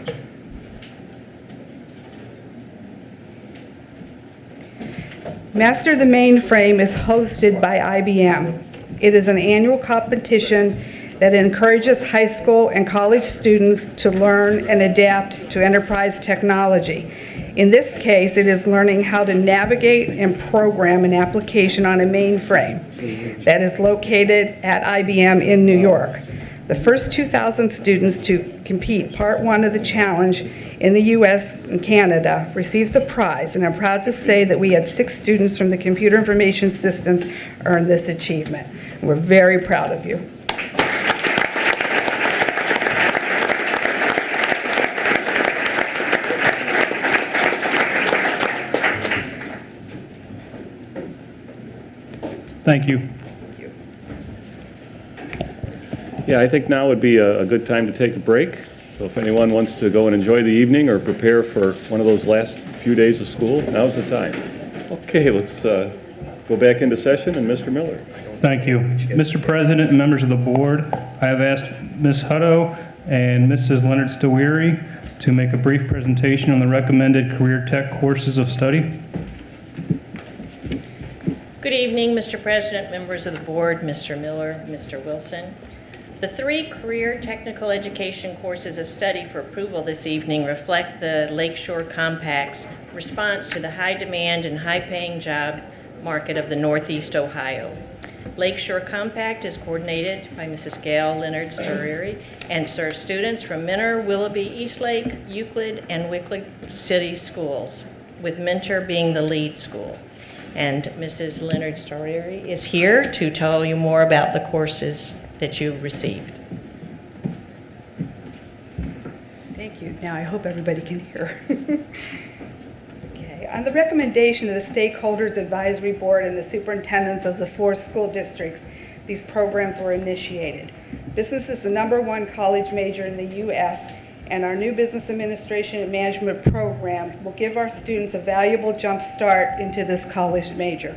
Master the Mainframe is hosted by IBM. It is an annual competition that encourages high school and college students to learn and adapt to enterprise technology. In this case, it is learning how to navigate and program an application on a mainframe that is located at IBM in New York. The first 2,000 students to compete Part 1 of the challenge in the U.S. and Canada receives the prize, and I'm proud to say that we had 6 students from the Computer Information Systems earn this achievement. And we're very proud of you. Thank you. Yeah, I think now would be a good time to take a break. So if anyone wants to go and enjoy the evening or prepare for one of those last few days of school, now's the time. Okay, let's go back into session, and Mr. Miller. Thank you. Mr. President and members of the board, I have asked Ms. Hutto and Mrs. Leonard Stawiri to make a brief presentation on the recommended career tech courses of study. Good evening, Mr. President, members of the board, Mr. Miller, Mr. Wilson. The 3 career technical education courses of study for approval this evening reflect the Lakeshore Compact's response to the high demand and high paying job market of the Northeast Ohio. Lakeshore Compact is coordinated by Mrs. Gail Leonard Stawiri and serves students from Mentor, Willoughby, Eastlake, Euclid, and Wickliffe City schools, with Mentor being the lead school. And Mrs. Leonard Stawiri is here to tell you more about the courses that you've received. Thank you. Now I hope everybody can hear. Okay. On the recommendation of the Stakeholders Advisory Board and the superintendents of the 4 school districts, these programs were initiated. Business is the #1 college major in the U.S., and our new Business Administration and Management program will give our students a valuable jump start into this college major.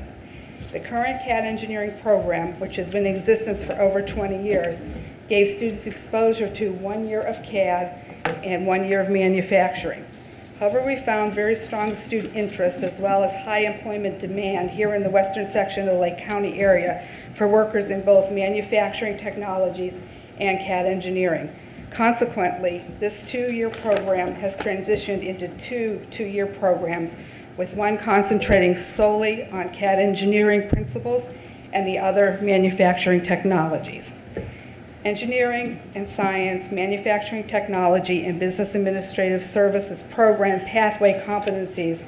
The current CAD engineering program, which has been in existence for over 20 years, gave students exposure to 1 year of CAD and 1 year of manufacturing. However, we found very strong student interest as well as high employment demand here in the western section of the Lake County area for workers in both manufacturing technologies and CAD engineering. Consequently, this 2-year program has transitioned into 2 two-year programs, with one concentrating solely on CAD engineering principles and the other manufacturing technologies. Engineering and Science, Manufacturing Technology, and Business Administrative Services program pathway competencies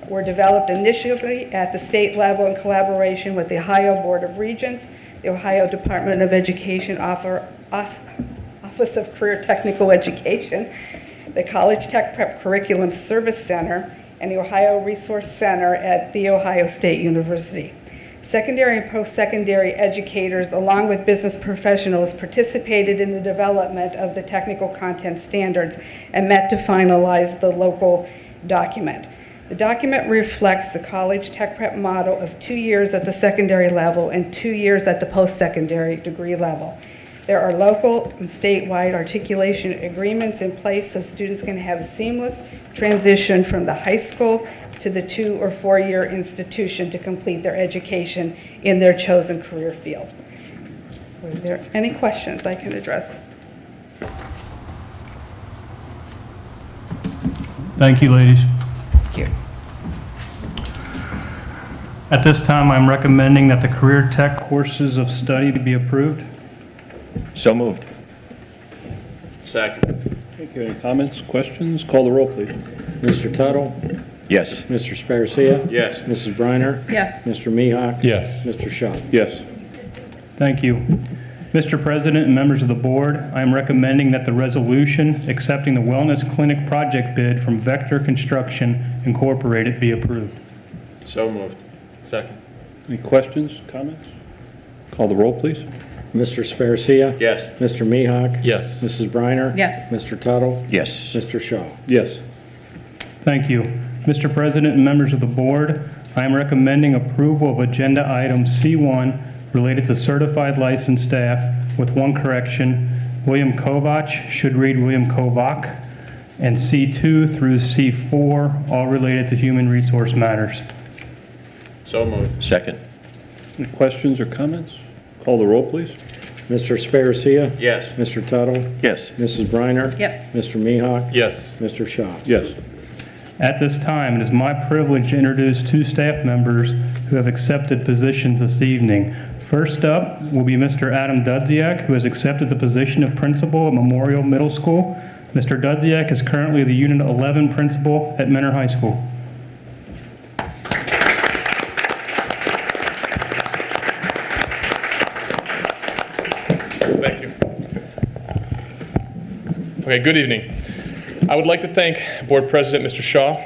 were developed initially at the state level in collaboration with the Ohio Board of Regents, the Ohio Department of Education Office of Career Technical Education, the College Tech Prep Curriculum Service Center, and the Ohio Resource Center at The Ohio State University. Secondary and post-secondary educators, along with business professionals, participated in the development of the technical content standards and met to finalize the local document. The document reflects the college tech prep model of 2 years at the secondary level and 2 years at the post-secondary degree level. There are local and statewide articulation agreements in place so students can have a seamless transition from the high school to the 2 or 4 year institution to complete their education in their chosen career field. Are there any questions I can address? Thank you, ladies. Thank you. At this time, I'm recommending that the career tech courses of study be approved. So moved. Second. Thank you. Any comments, questions? Call the roll, please. Mr. Tuttle? Yes. Mr. Sparcia? Yes. Mrs. Briner? Yes. Mr. Mihawk? Yes. Mr. Shaw? Yes. Thank you. Mr. President and members of the board, I am recommending that the resolution accepting the wellness clinic project bid from Vector Construction Incorporated be approved. So moved. Second. Any questions, comments? Call the roll, please. Mr. Sparcia? Yes. Mr. Mihawk? Yes. Mrs. Briner? Yes. Mr. Tuttle? Yes. Mr. Shaw? Yes. Thank you. Mr. President and members of the board, I am recommending approval of agenda item C1 related to certified licensed staff with one correction. William Kovach should read William Kovac, and C2 through C4 all related to human resource matters. So moved. Second. Any questions or comments? Call the roll, please. Mr. Sparcia? Yes. Mr. Tuttle? Yes. Mrs. Briner? Yes. Mr. Mihawk? Yes. Mr. Shaw? Yes. At this time, it is my privilege to introduce 2 staff members who have accepted positions this evening. First up will be Mr. Adam Dudziak, who has accepted the position of principal at Memorial Middle School. Mr. Dudziak is currently the Unit 11 principal at Mentor High School. Thank you. Okay, good evening. I would like to thank Board President Mr. Shaw,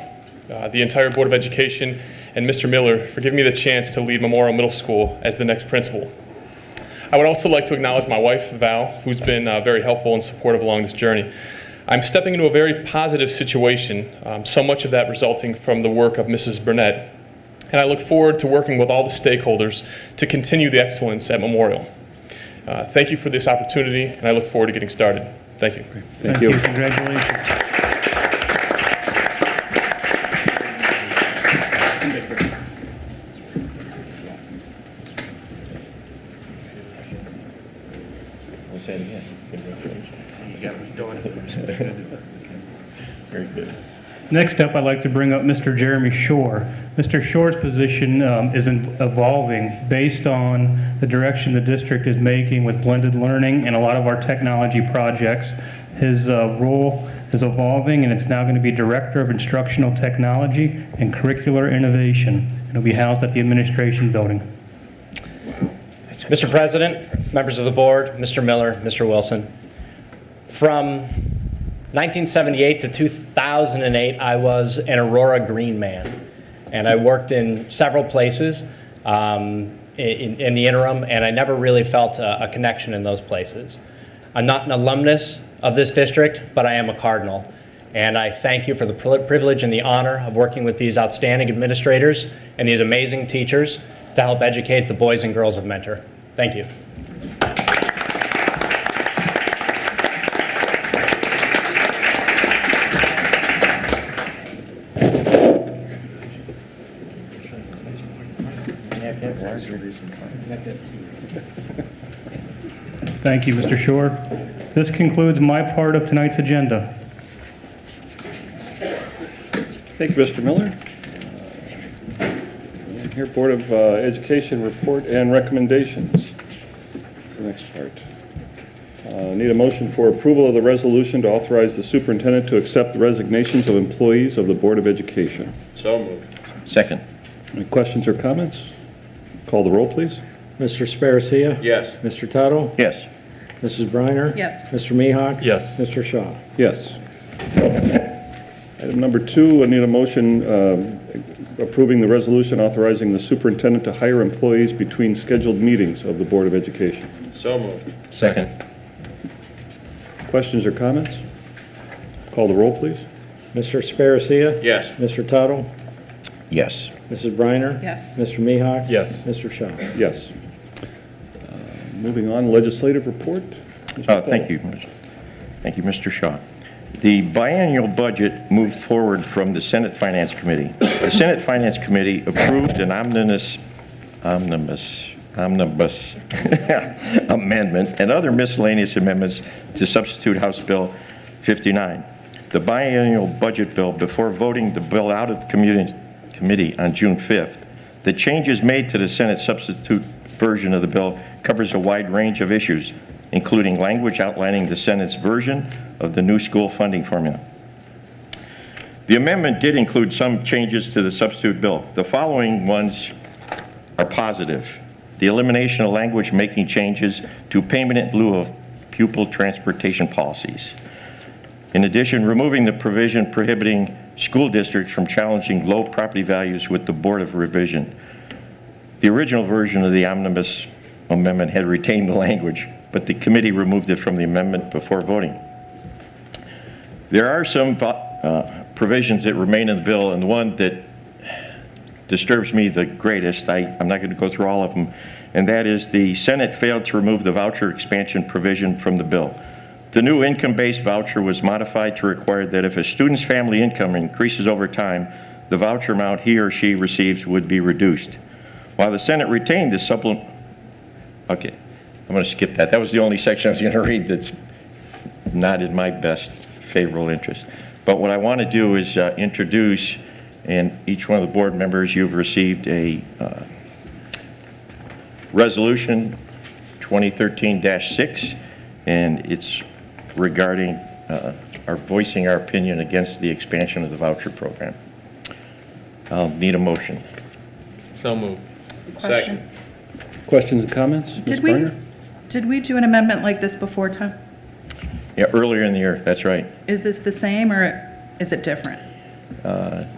the entire Board of Education, and Mr. Miller for giving me the chance to lead Memorial Middle School as the next principal. I would also like to acknowledge my wife, Val, who's been very helpful and supportive along this journey. I'm stepping into a very positive situation, so much of that resulting from the work of Mrs. Burnett, and I look forward to working with all the stakeholders to continue the excellence at Memorial. Thank you for this opportunity, and I look forward to getting started. Thank you. Thank you. Congratulations. We'll say it again. Very good. Next up, I'd like to bring up Mr. Jeremy Shore. Mr. Shore's position is evolving based on the direction the district is making with blended learning and a lot of our technology projects. His role is evolving, and it's now going to be Director of Instructional Technology and Curricular Innovation. It'll be housed at the Administration Building. Mr. President, members of the board, Mr. Miller, Mr. Wilson. From 1978 to 2008, I was an Aurora Green Man, and I worked in several places in the interim, and I never really felt a connection in those places. I'm not an alumnus of this district, but I am a Cardinal, and I thank you for the privilege and the honor of working with these outstanding administrators and these amazing teachers to help educate the boys and girls of Mentor. Thank you. Thank you, Mr. Shore. This concludes my part of tonight's agenda. Thank you, Mr. Miller. Here, Board of Education report and recommendations. That's the next part. Need a motion for approval of the resolution to authorize the superintendent to accept the resignations of employees of the Board of Education. So moved. Second. Any questions or comments? Call the roll, please. Mr. Sparacia? Yes. Mr. Tuttle? Yes. Mrs. Briner? Yes. Mr. Mihawk? Yes. Mr. Shaw? Yes. Item number 2, I need a motion approving the resolution authorizing the superintendent to hire employees between scheduled meetings of the Board of Education. So moved. Second. Questions or comments? Call the roll, please. Mr. Sparacia? Yes. Mr. Tuttle? Yes. Mrs. Briner? Yes. Mr. Mihawk? Yes. Mr. Shaw? Yes. Moving on, legislative report. Thank you. Thank you, Mr. Shaw. The biennial budget moved forward from the Senate Finance Committee. The Senate Finance Committee approved an omnibus amendment and other miscellaneous amendments to substitute House Bill 59. The biennial budget bill, before voting the bill out of the committee on June 5th, the changes made to the Senate substitute version of the bill covers a wide range of issues, including language outlining the Senate's version of the new school funding formula. The amendment did include some changes to the substitute bill. The following ones are positive. The elimination of language making changes to payment in lieu of pupil transportation policies. In addition, removing the provision prohibiting school districts from challenging low property values with the Board of Revision. The original version of the omnibus amendment had retained the language, but the committee removed it from the amendment before voting. There are some provisions that remain in the bill, and the one that disturbs me the greatest, I'm not going to go through all of them, and that is the Senate failed to remove the voucher expansion provision from the bill. The new income-based voucher was modified to require that if a student's family income increases over time, the voucher amount he or she receives would be reduced. While the Senate retained the okay, I'm going to skip that. That was the only section I was going to read that's not in my best favorable interest. But what I want to do is introduce, and each one of the board members, you've received a resolution 2013-6, and it's regarding our voicing our opinion against the expansion of the voucher program. I'll need a motion. So moved. Question. Questions and comments? Ms. Briner? Did we do an amendment like this before, Tom? Yeah, earlier in the year, that's right. Is this the same or is it different?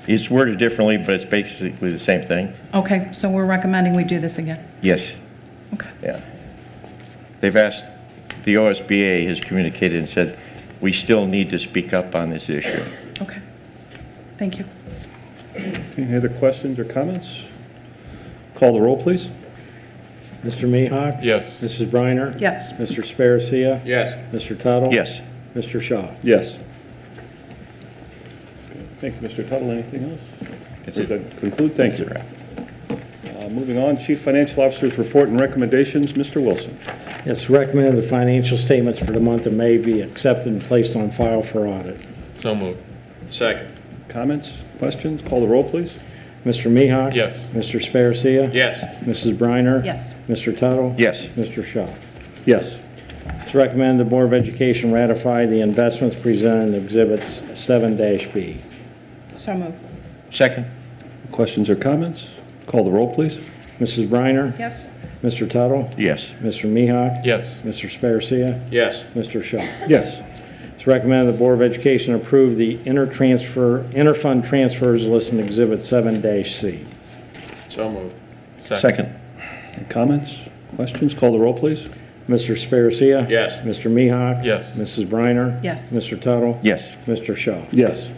It's worded differently, but it's basically the same thing. Okay, so we're recommending we do this again. Yes. Okay. Yeah. They've asked, the OSBA has communicated and said, we still need to speak up on this issue. Okay. Thank you. Any other questions or comments? Call the roll, please. Mr. Mihawk? Yes. Mrs. Briner? Yes. Mr. Sparacia? Yes. Mr. Tuttle? Yes. Mr. Shaw? Yes. Thank you, Mr. Tuttle. Anything else? That's Or it. that conclude? Thank you. Moving on, Chief Financial Officer's report and recommendations. Mr. Wilson. Yes, recommend the financial statements for the month of May be accepted and placed on file for audit. So moved. Second. Comments, questions? Call the roll, please. Mr. Mihawk? Yes. Mr. Sparacia? Yes. Mrs. Briner? Yes. Mr. Tuttle? Yes. Mr. Shaw? Yes. It's recommended the Board of Education ratify the investments presented in Exhibits 7-B. So moved. Second. Questions or comments? Call the roll, please. Mrs. Briner? Yes. Mr. Tuttle? Yes. Mr. Mihawk? Yes. Mr. Sparacia? Yes. Mr. Shaw? Yes. It's recommended the Board of Education approve the interfund transfers listed in Exhibit 7-C. So moved. Second. Any comments, questions? Call the roll, please. Mr. Sparacia? Yes. Mr. Mihawk? Yes. Mrs. Briner? Yes. Mr. Tuttle? Yes. Mr. Shaw? Yes.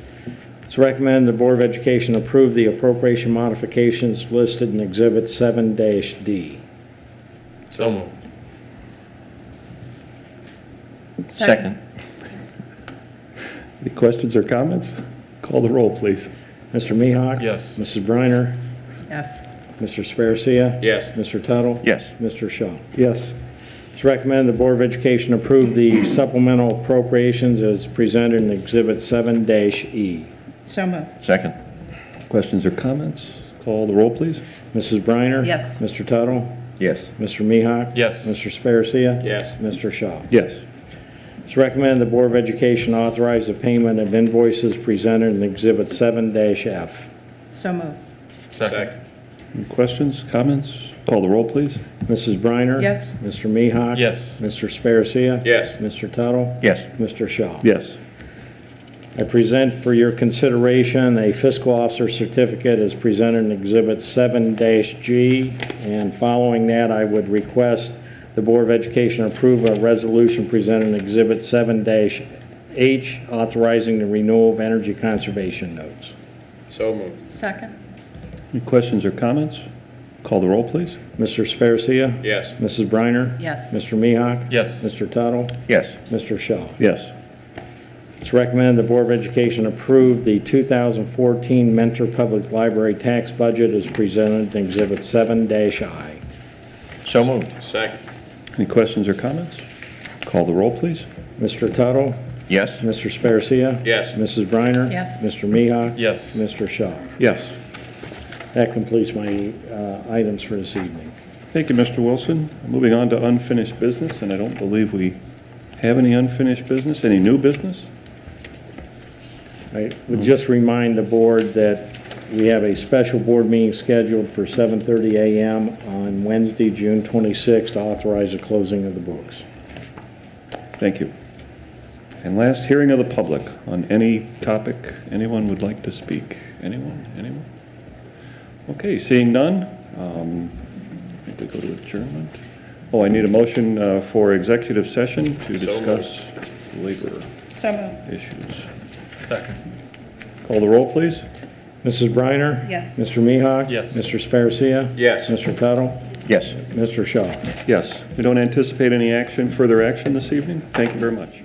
It's recommended the Board of Education approve the appropriation modifications listed in Exhibit 7-D. So moved. Second. Any questions or comments? Call the roll, please. Mr. Mihawk? Yes. Mrs. Briner? Yes. Mr. Sparacia? Yes. Mr. Tuttle? Yes. Mr. Shaw? Yes. It's recommended the Board of Education approve the supplemental appropriations as presented in Exhibit 7-E. So moved. Second. Questions or comments? Call the roll, please. Mrs. Briner? Yes. Mr. Tuttle? Yes. Mr. Mihawk? Yes. Mr. Sparacia? Yes. Mr. Shaw? Yes. It's recommended the Board of Education authorize the payment of invoices presented in Exhibit 7-F. So moved. Second. Any questions, comments? Call the roll, please. Mrs. Briner? Yes. Mr. Mihawk? Yes. Mr. Sparacia? Yes. Mr. Tuttle? Yes. Mr. Shaw? Yes. I present for your consideration a fiscal officer certificate as presented in Exhibit 7-G, and following that, I would request the Board of Education approve a resolution presented in Exhibit 7-H authorizing the renewal of energy conservation notes. So moved. Second. Any questions or comments? Call the roll, please. Mr. Sparacia? Yes. Mrs. Briner? Yes. Mr. Mihawk? Yes. Mr. Tuttle? Yes. Mr. Shaw? Yes. It's recommended the Board of Education approve the 2014 Mentor Public Library tax budget as presented in Exhibit 7-I. So moved. Second. Any questions or comments? Call the roll, please. Mr. Tuttle? Yes. Mr. Sparacia? Yes. Mrs. Briner? Yes. Mr. Mihawk? Yes. Mr. Shaw? Yes. That completes my items for this evening. Thank you, Mr. Wilson. Moving on to unfinished business, and I don't believe we have any unfinished business. Any new business? I would just remind the board that we have a special board meeting scheduled for 7:30 a.m. on Wednesday, June 26th, to authorize the closing of the books. Thank you. And last, hearing of the public on any topic anyone would like to speak. Anyone? Anyone? Okay, seeing none, I think we go to adjournment. Oh, I need a motion for executive session to discuss labor So moved. issues. Second. Call the roll, please. Mrs. Briner? Yes. Mr. Mihawk? Yes. Mr. Sparacia? Yes. Mr. Tuttle? Yes. Mr. Shaw? Yes, we don't anticipate any action, further action this evening. Thank you very much.